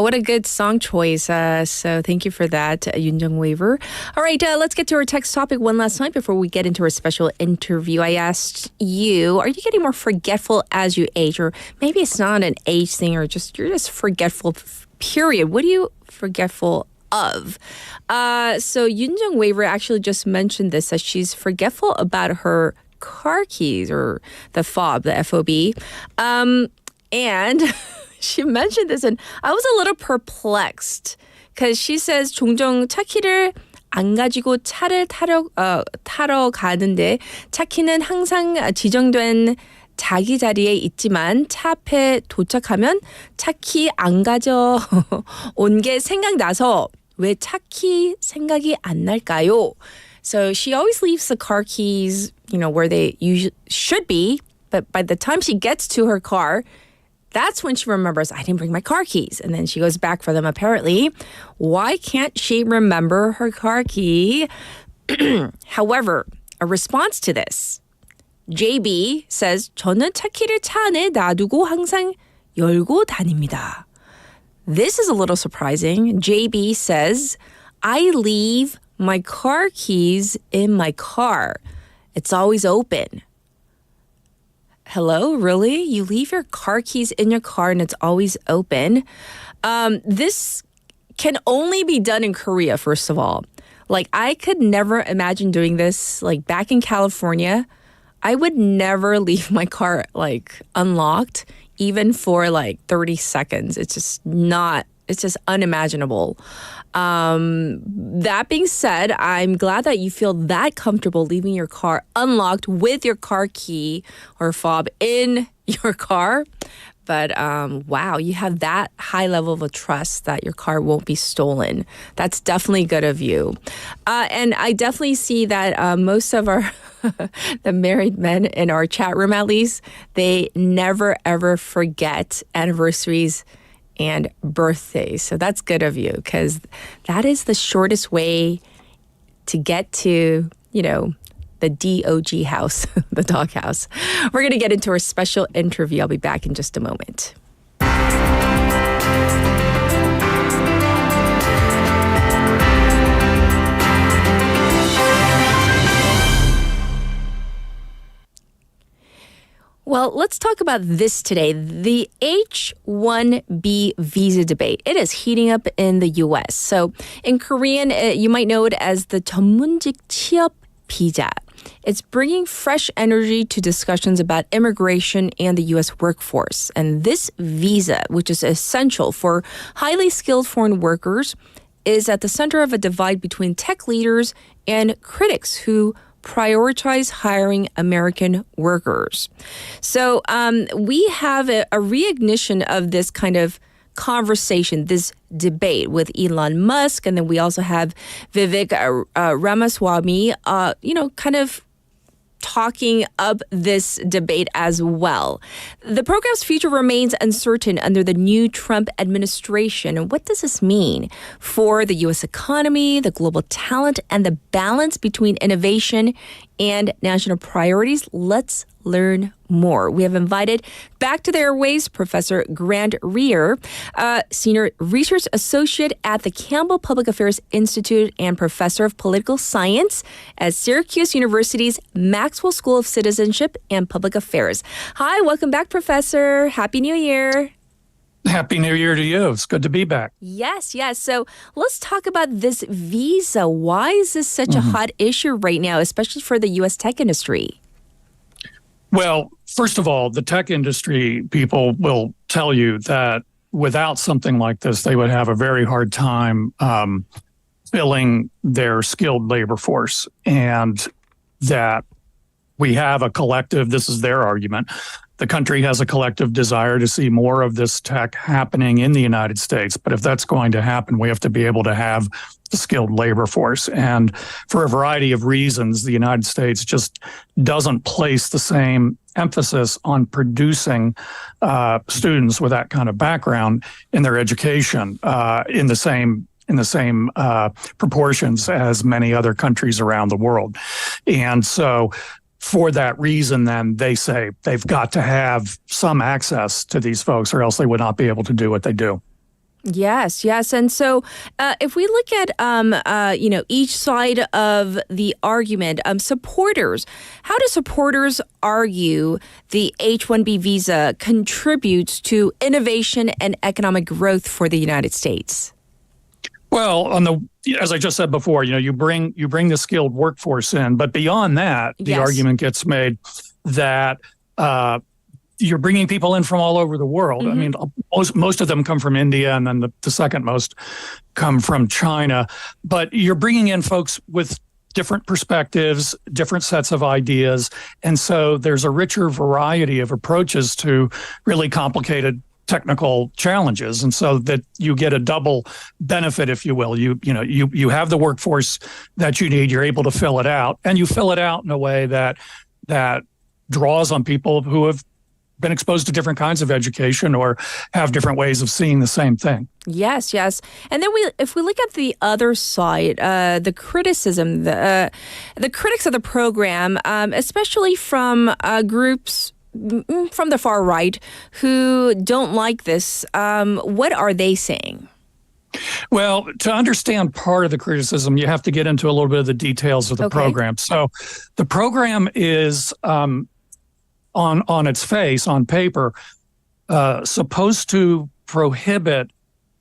what a good song choice. So thank you for that, Yoon Jung Waver. All right, let's get to our text topic one last time before we get into our special interview. I asked you, are you getting more forgetful as you age? Or maybe it's not an age thing, or you're just forgetful, period. What are you forgetful of? So Yoon Jung Waver actually just mentioned this, that she's forgetful about her car keys, or the fob, the FOB. And she mentioned this, and I was a little perplexed because she says 종종 차 키를 안 가지고 차를 타러 가는데 차 키는 항상 지정된 자기 자리에 있지만 차 앞에 도착하면 차 키 안 가져온 게 생각나서 왜 차 키 생각이 안 날까요? So she always leaves the car keys, where they should be, but by the time she gets to her car, that's when she remembers, I didn't bring my car keys. And then she goes back for them, apparently. Why can't she remember her car key? However, a response to this, JB says, 저는 차 키를 차 안에 놔두고 항상 열고 다닙니다. This is a little surprising. JB says, I leave my car keys in my car. It's always open. Hello, really? You leave your car keys in your car and it's always open? This can only be done in Korea, first of all. Like, I could never imagine doing this. Like, back in California, I would never leave my car, unlocked, even for, 30 seconds. It's just unimaginable. That being said, I'm glad that you feel that comfortable leaving your car unlocked with your car key or fob in your car. But wow, you have that high level of a trust that your car won't be stolen. That's definitely good of you. And I definitely see that most of our the married men in our chat room, at least, they never ever forget anniversaries and birthdays. So that's good of you, because that is the shortest way to get to, the DOG house, the doghouse. We're going to get into our special interview. I'll be back in just a moment. Well, let's talk about this today. The H-1B visa debate. It is heating up in the U.S. So in Korean, you might know it as the 전문직 취업 비자. It's bringing fresh energy to discussions about immigration and the U.S. workforce. And this visa, which is essential for highly skilled foreign workers, is at the center of a divide between tech leaders and critics who prioritize hiring American workers. So we have a reignition of this kind of conversation, this debate with Elon Musk, and then we also have Vivek Ramaswamy, kind of talking up this debate as well. The program's future remains uncertain under the new Trump administration. And what does this mean for the U.S. economy, the global talent, and the balance between innovation and national priorities? Let's learn more. We have invited back to the airwaves Professor Grant Reeher, Senior Research Associate at the Campbell Public Affairs Institute and Professor of Political Science at Syracuse University's Maxwell School of Citizenship and Public Affairs. Hi, welcome back, Professor. Happy New Year. Happy New Year to you. It's good to be back. Yes. So let's talk about this visa. Why is this such a hot issue right now, especially for the U.S. tech industry? Well, first of all, the tech industry people will tell you that without something like this, they would have a very hard time filling their skilled labor force, and that we have a collective, this is their argument, the country has a collective desire to see more of this tech happening in the United States. But if that's going to happen, we have to be able to have the skilled labor force. And for a variety of reasons, the United States just doesn't place the same emphasis on producing students with that kind of background in their education in the same proportions as many other countries around the world. And so for that reason, then they say they've got to have some access to these folks, or else they would not be able to do what they do. Yes. And so if we look at, each side of the argument, supporters, how do supporters argue the H-1B visa contributes to innovation and economic growth for the United States? Well, as I just said before, you bring the skilled workforce in, but beyond that, the argument gets made that you're bringing people in from all over the world. I mean, most of them come from India, and then the second most come from China. But you're bringing in folks with different perspectives, different sets of ideas. And so there's a richer variety of approaches to really complicated technical challenges. And so that you get a double benefit, if you will. You have the workforce that you need, you're able to fill it out, and you fill it out in a way that draws on people who have been exposed to different kinds of education or have different ways of seeing the same thing. Yes. And then if we look at the other side, the criticism, the critics of the program, especially from groups from the far right who don't like this, what are they saying? Well, to understand part of the criticism, you have to get into a little bit of the details of the program. So the program is on its face, on paper, supposed to prohibit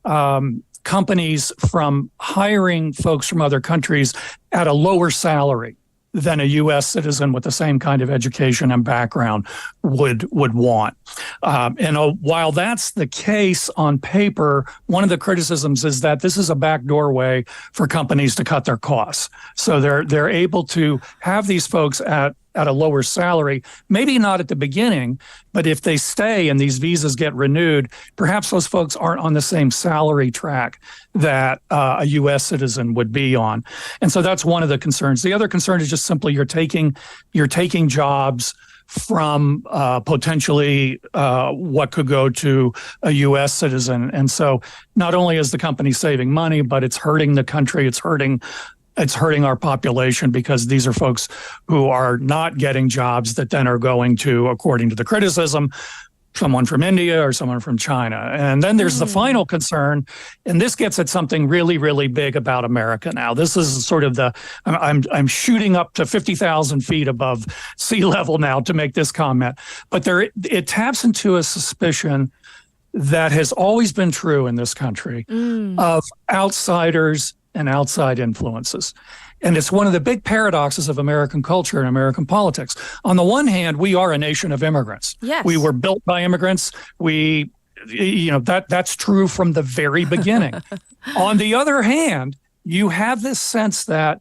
companies from hiring folks from other countries at a lower salary than a U.S. citizen with the same kind of education and background would want. While that's the case on paper, one of the criticisms is that this is a backdoor way for companies to cut their costs. So they're able to have these folks at a lower salary, maybe not at the beginning, but if they stay and these visas get renewed, perhaps those folks aren't on the same salary track that a U.S. citizen would be on. And so that's one of the concerns. The other concern is just simply you're taking jobs from potentially what could go to a U.S. citizen. And so not only is the company saving money, but it's hurting the country, it's hurting our population, because these are folks who are not getting jobs that then are going to, according to the criticism, someone from India or someone from China. And then there's the final concern, and this gets at something really, really big about America now. This is sort of I'm shooting up to 50,000 feet above sea level now to make this comment, but it taps into a suspicion that has always been true in this country of outsiders and outside influences. And it's one of the big paradoxes of American culture and American politics. On the one hand, we are a nation of immigrants. Yes. We were built by immigrants. That's true from the very beginning. On the other hand, you have this sense that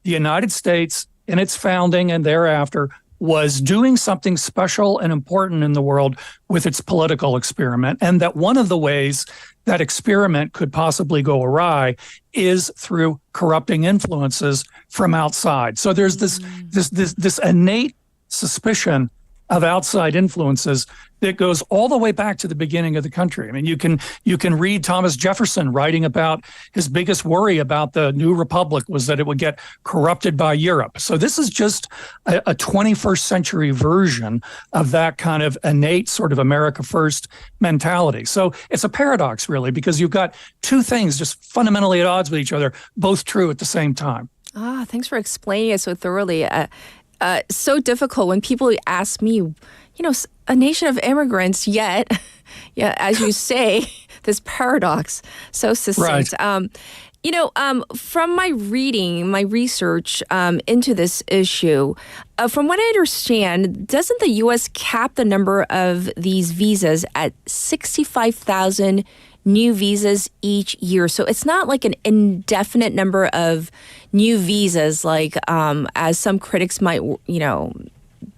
the United States in its founding and thereafter was doing something special and important in the world with its political experiment, and that one of the ways that experiment could possibly go awry is through corrupting influences from outside. So there's this innate suspicion of outside influences that goes all the way back to the beginning of the country. I mean, you can read Thomas Jefferson writing about his biggest worry about the new republic was that it would get corrupted by Europe. So this is just a 21st century version of that kind of innate sort of America first mentality. So it's a paradox, really, because you've got two things just fundamentally at odds with each other, both true at the same time. Thanks for explaining it so thoroughly. So difficult when people ask me, a nation of immigrants, yet, as you say, this paradox, so succinct. Right. From my reading, my research into this issue, from what I understand, doesn't the U.S. cap the number of these visas at 65,000 new visas each year? So it's not like an indefinite number of new visas, like as some critics might,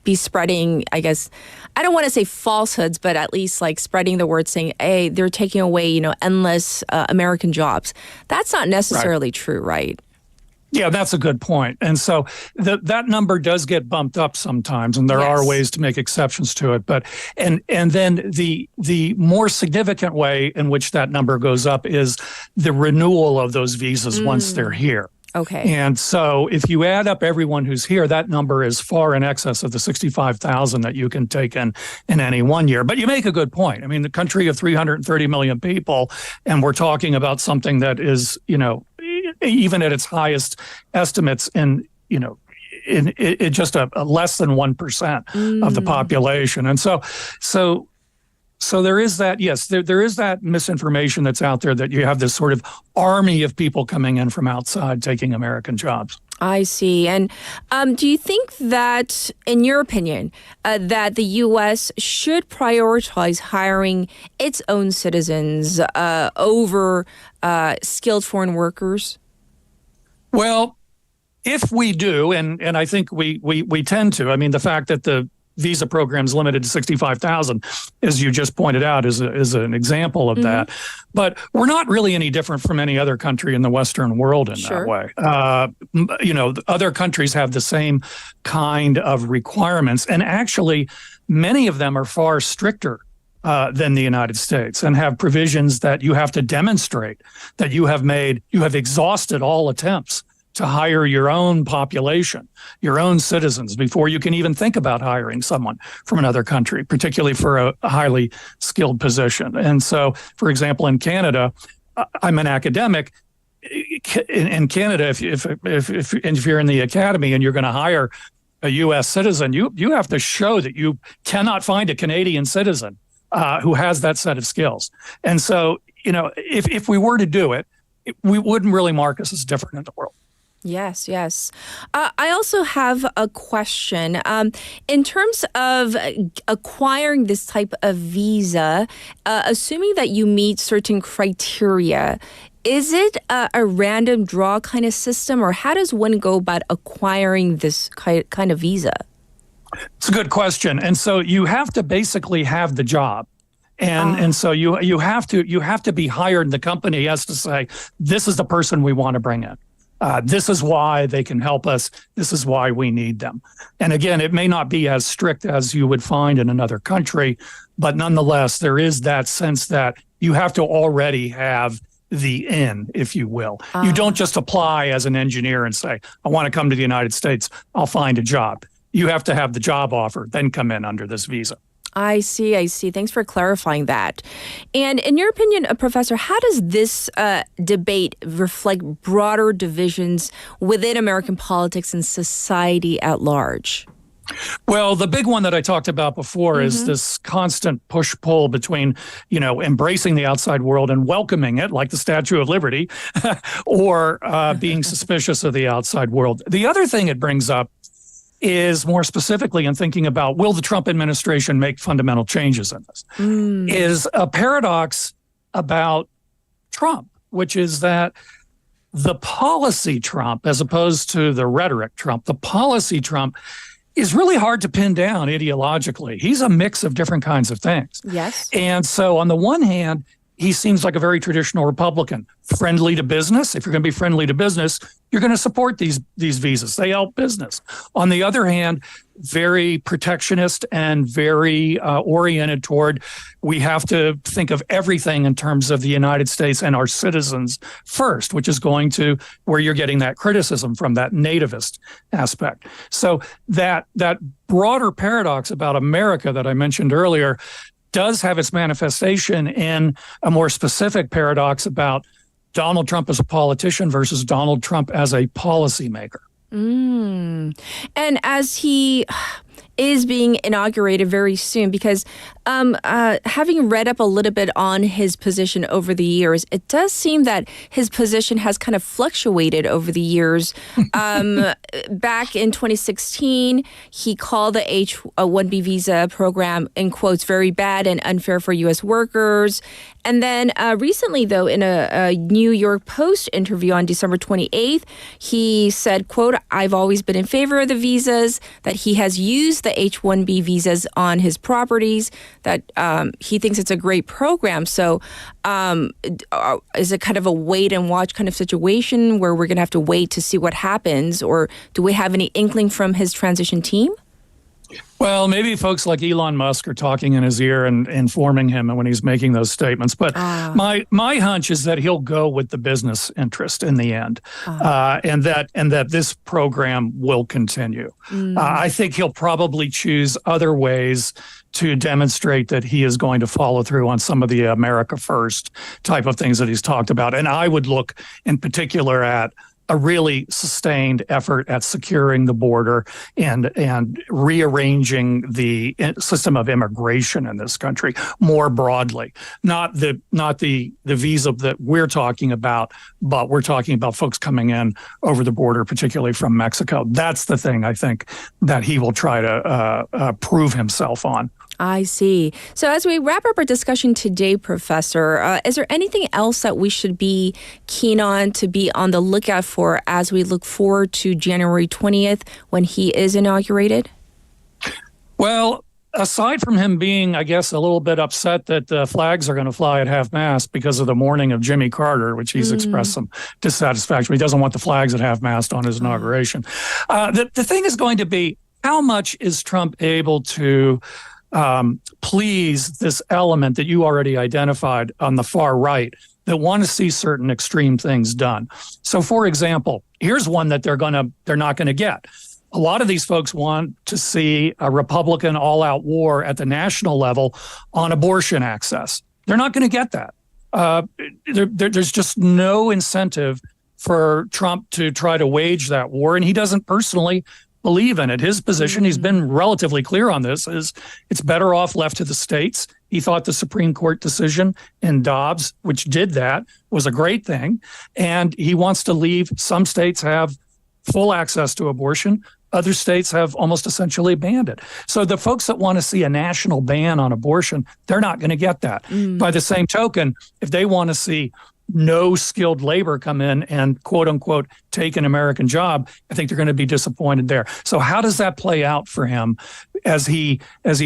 be spreading, I guess, I don't want to say falsehoods, but at least like spreading the word saying, hey, they're taking away, endless American jobs. That's not necessarily true, right? Yeah, that's a good point. And so that number does get bumped up sometimes, and there are ways to make exceptions to it. But and then the more significant way in which that number goes up is the renewal of those visas once they're here. Okay. And so if you add up everyone who's here, that number is far in excess of the 65,000 that you can take in any one year. But you make a good point. I mean, the country of 330 million people, and we're talking about something that is, even at its highest estimates in just a less than 1% of the population. And so there is that, yes, there is that misinformation that's out there that you have this sort of army of people coming in from outside taking American jobs. I see. And do you think that, in your opinion, that the U.S. should prioritize hiring its own citizens over skilled foreign workers? Well, if we do, and I think we tend to, I mean, the fact that the visa programs limited to 65,000, as you just pointed out, is an example of that. But we're not really any different from any other country in the Western world in that way. Other countries have the same kind of requirements, and actually, many of them are far stricter than the United States, and have provisions that you have to demonstrate that you have exhausted all attempts to hire your own population, your own citizens, before you can even think about hiring someone from another country, particularly for a highly skilled position. And so, for example, in Canada, I'm an academic. In Canada, if you're in the academy and you're going to hire a U.S. citizen, you have to show that you cannot find a Canadian citizen who has that set of skills. And so, if we were to do it, we wouldn't really mark us as different in the world. Yes, yes. I also have a question. In terms of acquiring this type of visa, assuming that you meet certain criteria, is it a random draw kind of system, or how does one go about acquiring this kind of visa? It's a good question. And so you have to basically have the job. And so you have to be hired. The company has to say, this is the person we want to bring in. This is why they can help us. This is why we need them. And again, it may not be as strict as you would find in another country, but nonetheless, there is that sense that you have to already have the in, if you will. You don't just apply as an engineer and say, I want to come to the United States, I'll find a job. You have to have the job offer, then come in under this visa. I see. Thanks for clarifying that. And in your opinion, Professor, how does this debate reflect broader divisions within American politics and society at large? Well, the big one that I talked about before is this constant push-pull between, embracing the outside world and welcoming it, like the Statue of Liberty, or being suspicious of the outside world. The other thing it brings up is more specifically in thinking about, will the Trump administration make fundamental changes in this? Is a paradox about Trump, which is that the policy Trump, as opposed to the rhetoric Trump, the policy Trump is really hard to pin down ideologically. He's a mix of different kinds of things. Yes. And so on the one hand, he seems like a very traditional Republican, friendly to business. If you're going to be friendly to business, you're going to support these visas. They help business. On the other hand, very protectionist and very oriented toward, we have to think of everything in terms of the United States and our citizens first, which is going to where you're getting that criticism from, that nativist aspect. So that broader paradox about America that I mentioned earlier does have its manifestation in a more specific paradox about Donald Trump as a politician versus Donald Trump as a policymaker. And as he is being inaugurated very soon, because having read up a little bit on his position over the years, it does seem that his position has kind of fluctuated over the years. Back in 2016, he called the H-1B visa program, in quotes, very bad and unfair for U.S. workers. And then recently, though, in a New York Post interview on December 28th, he said, quote, I've always been in favor of the visas, that he has used the H-1B visas on his properties, that he thinks it's a great program. So is it kind of a wait and watch kind of situation where we're going to have to wait to see what happens? Or do we have any inkling from his transition team? Well, maybe folks like Elon Musk are talking in his ear and informing him when he's making those statements. But my hunch is that he'll go with the business interest in the end, and that this program will continue. I think he'll probably choose other ways to demonstrate that he is going to follow through on some of the America First type of things that he's talked about. And I would look in particular at a really sustained effort at securing the border and rearranging the system of immigration in this country more broadly. Not the visa that we're talking about, but we're talking about folks coming in over the border, particularly from Mexico. That's the thing I think that he will try to prove himself on. I see. So as we wrap up our discussion today, Professor, is there anything else that we should be keen on to be on the lookout for as we look forward to January 20th when he is inaugurated? Well, aside from him being, I guess, a little bit upset that the flags are going to fly at half-mast because of the mourning of Jimmy Carter, which he's expressed some dissatisfaction. He doesn't want the flags at half-mast on his inauguration. The thing is going to be, how much is Trump able to please this element that you already identified on the far right that want to see certain extreme things done? So, for example, here's one that they're not going to get. A lot of these folks want to see a Republican all-out war at the national level on abortion access. They're not going to get that. There's just no incentive for Trump to try to wage that war, and he doesn't personally believe in it. His position, he's been relatively clear on this, is it's better off left to the states. He thought the Supreme Court decision in Dobbs, which did that, was a great thing. And he wants to leave. Some states have full access to abortion. Other states have almost essentially banned it. So the folks that want to see a national ban on abortion, they're not going to get that. By the same token, if they want to see no skilled labor come in and quote unquote take an American job, I think they're going to be disappointed there. So how does that play out for him as he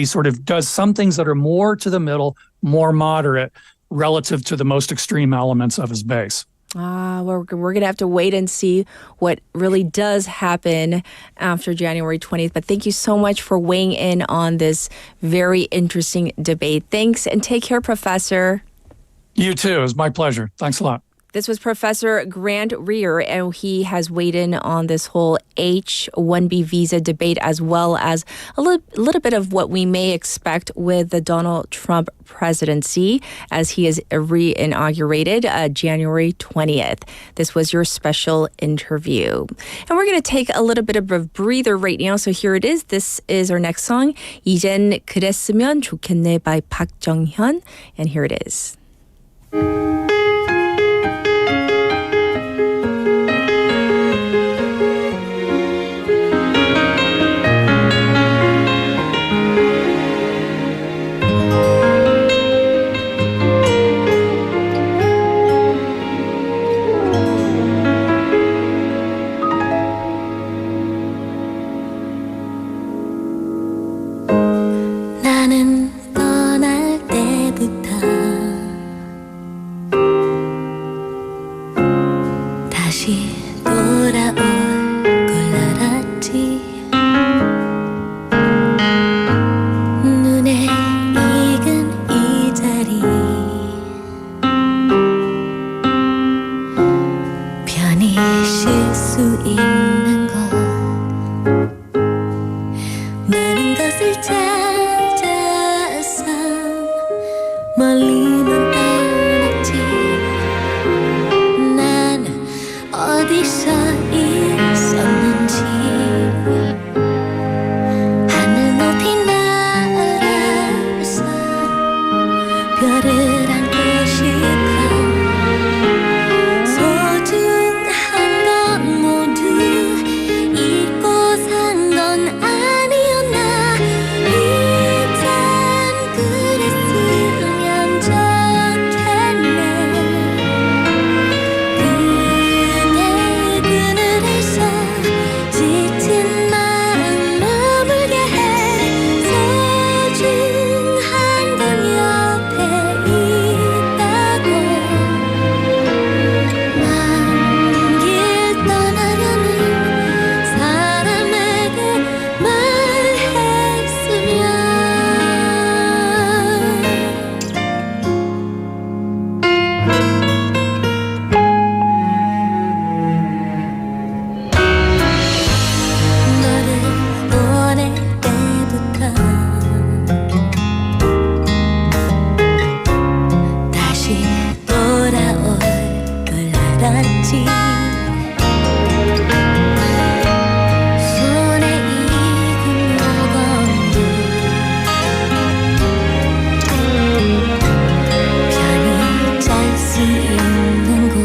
sort of does some things that are more to the middle, more moderate relative to the most extreme elements of his base? We're going to have to wait and see what really does happen after January 20th. But thank you so much for weighing in on this very interesting debate. Thanks and take care, Professor. You too. It was my pleasure. Thanks a lot. This was Professor Grant Reeher, and he has weighed in on this whole H-1B visa debate, as well as a little bit of what we may expect with the Donald Trump presidency as he is re-inaugurated January 20th. This was your special interview. And we're going to take a little bit of a breather right now. So here it is. This is our next song, 이젠 그랬으면 좋겠네 by 박정현. And here it is. 나는 떠날 때부터 다시 돌아올 걸 알았지. 눈에 익은 이 자리 편히 쉴 수 있는 곳 많은 것을 찾아서 멀리만 떠났지. 난 어디서 있었는지 하늘 높이 날아서 별을 안고 싶어. 소중한 건 모두 잊고 산 건 아니었나. 이젠 그랬으면 좋겠네. 그대 있지 손에 익은 물건도 편히 잘 수 있는 곳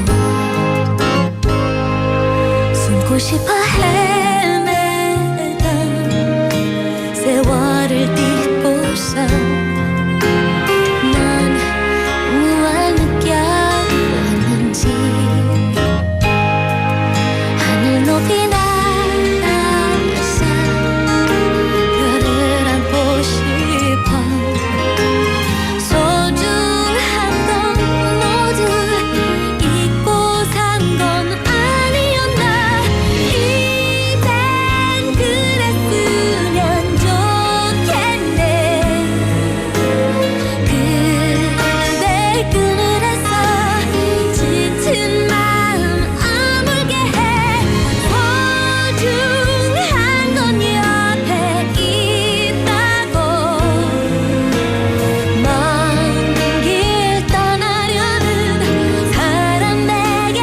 숨고 싶어 헤매던 세월을 딛고서 넌 무얼 느껴왔는지 하늘 높이 날아서 별을 안고 싶어 소중한 건 모두 잊고 산 건 아니었나 이젠 그랬으면 좋겠네 그댈 끊으라서 지친 마음 아물게 해 소중한 건 옆에 있다고 먼 길 떠나려는 사람 내게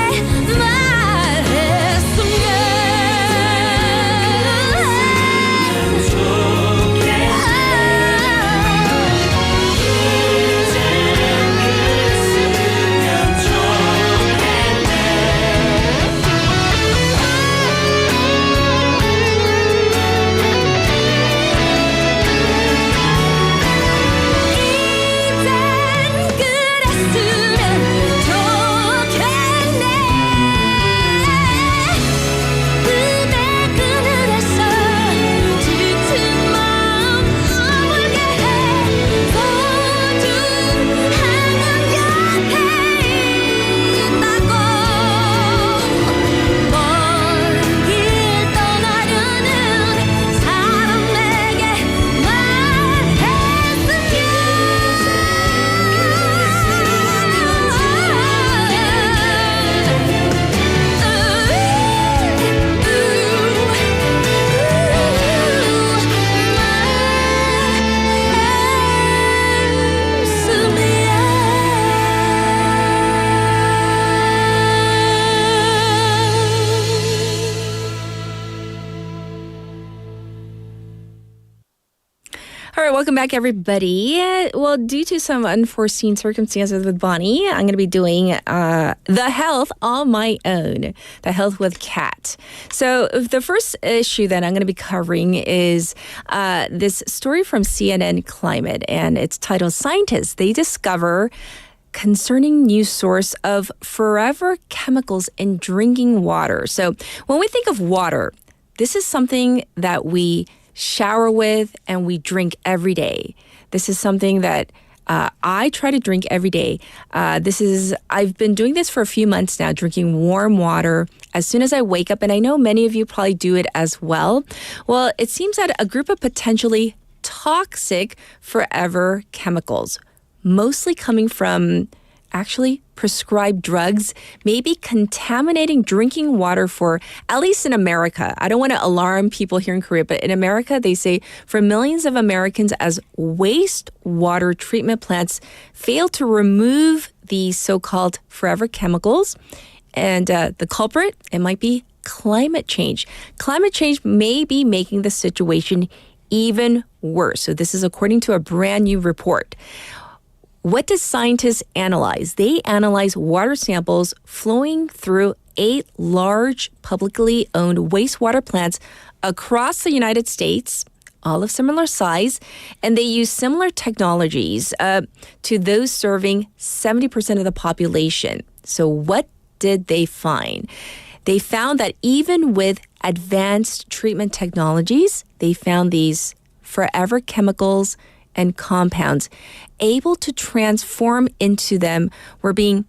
All right, welcome back, everybody. Well, due to some unforeseen circumstances with Bonnie, I'm going to be doing The Health on my own, The Health with Kat. So the first issue that I'm going to be covering is this story from CNN Climate, and it's titled, Scientists, They Discover Concerning New Source of Forever Chemicals in Drinking Water. So when we think of water, this is something that we shower with and we drink every day. This is something that I try to drink every day. I've been doing this for a few months now, drinking warm water as soon as I wake up, and I know many of you probably do it as well. Well, it seems that a group of potentially toxic forever chemicals, mostly coming from actually prescribed drugs, may be contaminating drinking water for, at least in America. I don't want to alarm people here in Korea, but in America, they say for millions of Americans as wastewater treatment plants fail to remove these so-called forever chemicals. And the culprit, it might be climate change. Climate change may be making the situation even worse. So this is according to a brand new report. What do scientists analyze? They analyze water samples flowing through 8 large publicly owned wastewater plants across the United States, all of similar size, and they use similar technologies to those serving 70% of the population. So what did they find? They found that even with advanced treatment technologies, they found these forever chemicals and compounds able to transform into them were being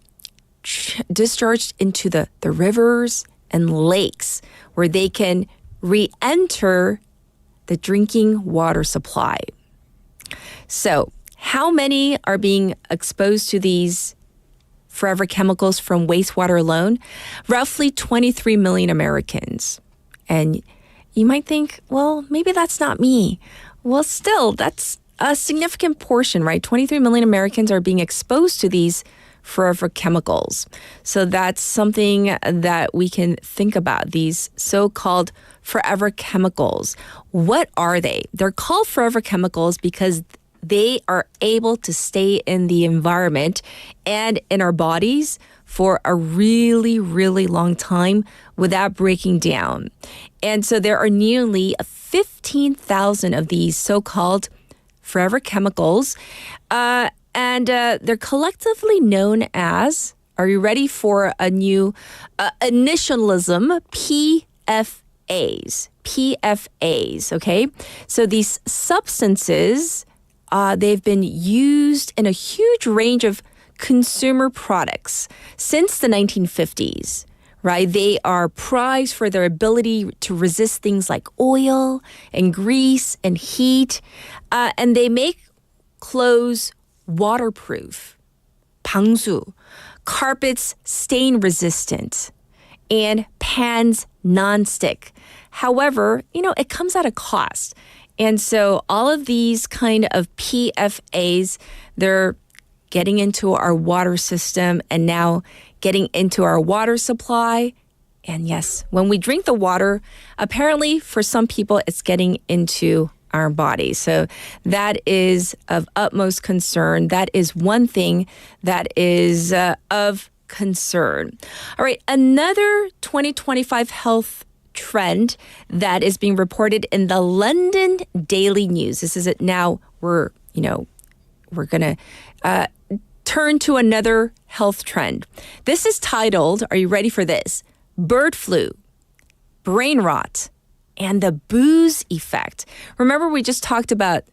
discharged into the rivers and lakes where they can re-enter the drinking water supply. So how many are being exposed to these forever chemicals from wastewater alone? Roughly 23 million Americans. And you might think, well, maybe that's not me. Well, still, that's a significant portion, right? 23 million Americans are being exposed to these forever chemicals. So that's something that we can think about, these so-called forever chemicals. What are they? They're called forever chemicals because they are able to stay in the environment and in our bodies for a really, really long time without breaking down. And so there are nearly 15,000 of these so-called forever chemicals. And they're collectively known as, are you ready for a new initialism? PFAs. PFAs, okay? So these substances, they've been used in a huge range of consumer products since the 1950s, right? They are prized for their ability to resist things like oil and grease and heat. And they make clothes waterproof, 방수, carpets stain resistant, and pans non-stick. However, it comes at a cost. And so all of these kind of PFAs, they're getting into our water system and now getting into our water supply. And yes, when we drink the water, apparently for some people, it's getting into our body. So that is of utmost concern. That is one thing that is of concern. All right, another 2025 health trend that is being reported in the London Daily News. This is it now. We're going to turn to another health trend. This is titled, are you ready for this? Bird flu, brain rot, and the booze effect. Remember, we just talked about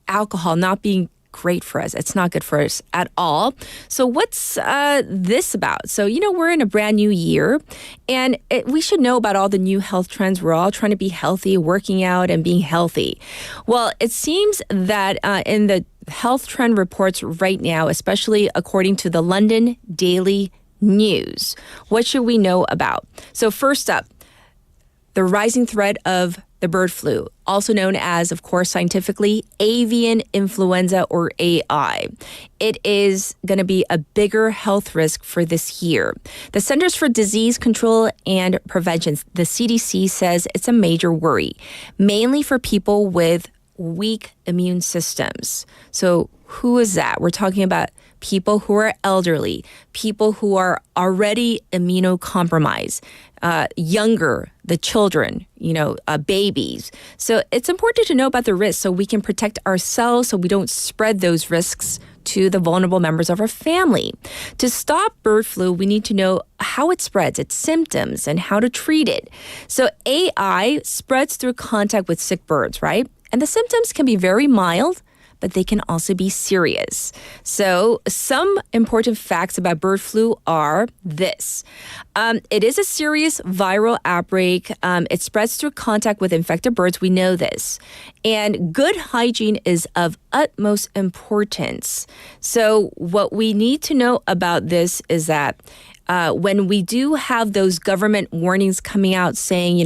alcohol not being great for us. It's not good for us at all. So what's this about? So, we're in a brand new year, and we should know about all the new health trends. We're all trying to be healthy, working out and being healthy. Well, it seems that in the health trend reports right now, especially according to the London Daily News, what should we know about? So first up, the rising threat of the bird flu, also known as, of course, scientifically, avian influenza or AI. It is going to be a bigger health risk for this year. The Centers for Disease Control and Prevention, the CDC, says it's a major worry, mainly for people with weak immune systems. So who is that? We're talking about people who are elderly, people who are already immunocompromised, younger, the children, babies. So it's important to know about the risks so we can protect ourselves so we don't spread those risks to the vulnerable members of our family. To stop bird flu, we need to know how it spreads, its symptoms, and how to treat it. So AI spreads through contact with sick birds, right? And the symptoms can be very mild, but they can also be serious. So some important facts about bird flu are this. It is a serious viral outbreak. It spreads through contact with infected birds. We know this. And good hygiene is of utmost importance. So what we need to know about this is that when we do have those government warnings coming out saying,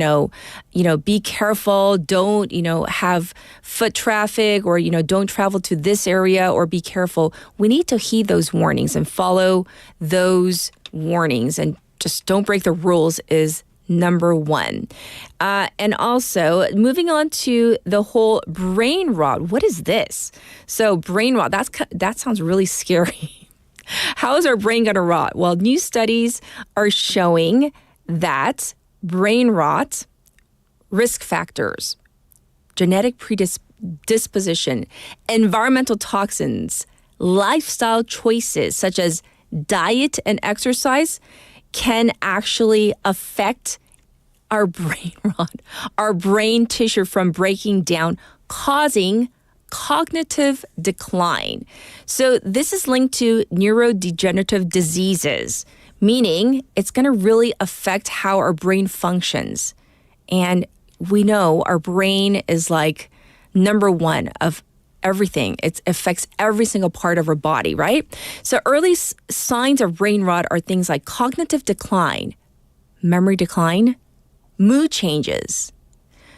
be careful, don't, have foot traffic or, don't travel to this area or be careful, we need to heed those warnings and follow those warnings and just don't break the rules is number one. And also, moving on to the whole brain rot. What is this? So brain rot, that sounds really scary. How is our brain going to rot? Well, new studies are showing that brain rot, risk factors, genetic predisposition, environmental toxins, lifestyle choices such as diet and exercise can actually affect our brain rot, our brain tissue from breaking down, causing cognitive decline. So this is linked to neurodegenerative diseases, meaning it's going to really affect how our brain functions. And we know our brain is like number one of everything. It affects every single part of our body, right? So early signs of brain rot are things like cognitive decline, memory decline, mood changes,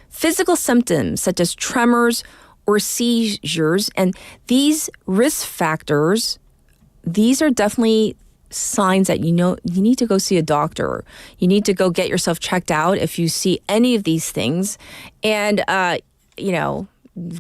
physical symptoms such as tremors or seizures. And these risk factors, these are definitely signs that you need to go see a doctor. You need to go get yourself checked out if you see any of these things, and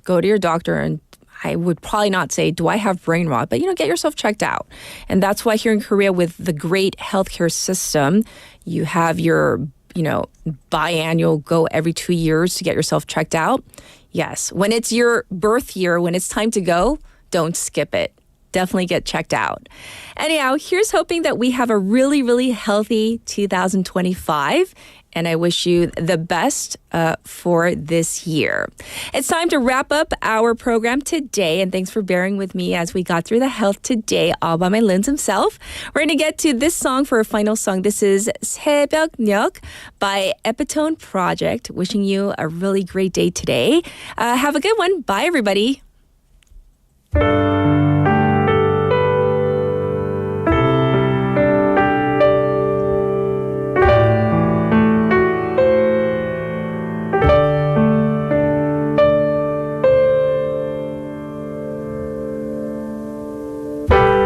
go to your doctor. And I would probably not say, do I have brain rot? But, get yourself checked out. And that's why here in Korea, with the great healthcare system, you have your, biannual, go every 2 years to get yourself checked out. Yes. When it's your birth year, when it's time to go, don't skip it. Definitely get checked out. Anyhow, here's hoping that we have a really, really healthy 2025. And I wish you the best for this year. It's time to wrap up our program today. And thanks for bearing with me as we got through the health today all by my Linz himself. We're going to get to this song for a final song. This is 새벽녘 by Epitone Project. Wishing you a really great day today. Have a good one. Bye, everybody.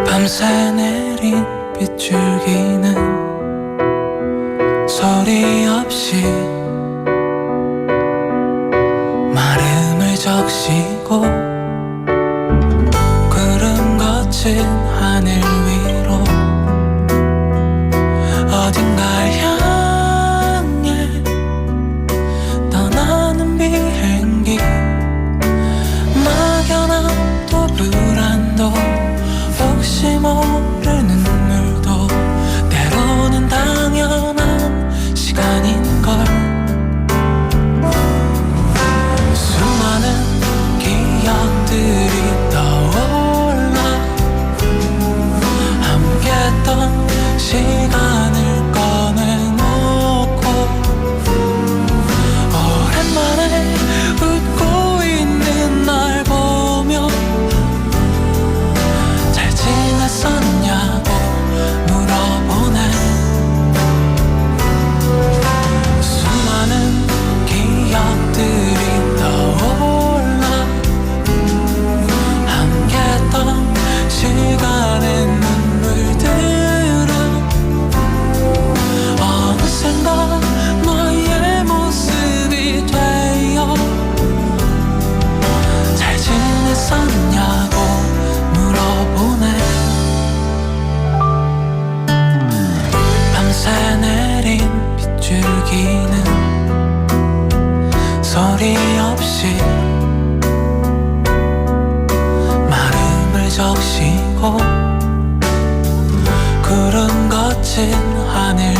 밤새 내린 빗줄기는 소리 없이 마름을 적시고 구름 거친 하늘 위로 어딘가를 향해 떠나는 비행기 막연함도 불안도 혹시 모르는 물도 때로는 당연한 시간인걸 수많은 기억들이 떠올라 함께했던 시간을 꺼내놓고 오랜만에 웃고 있는 날 보며 지냈었냐고 물어보네 수많은 기억들이 떠올라 함께했던 시간의 눈물들은 어느샌가 너의 모습이 되어 잘 지냈었냐고 물어보네 밤새 내린 빗줄기는 소리 없이 마름을 적시고 구름 거친 하늘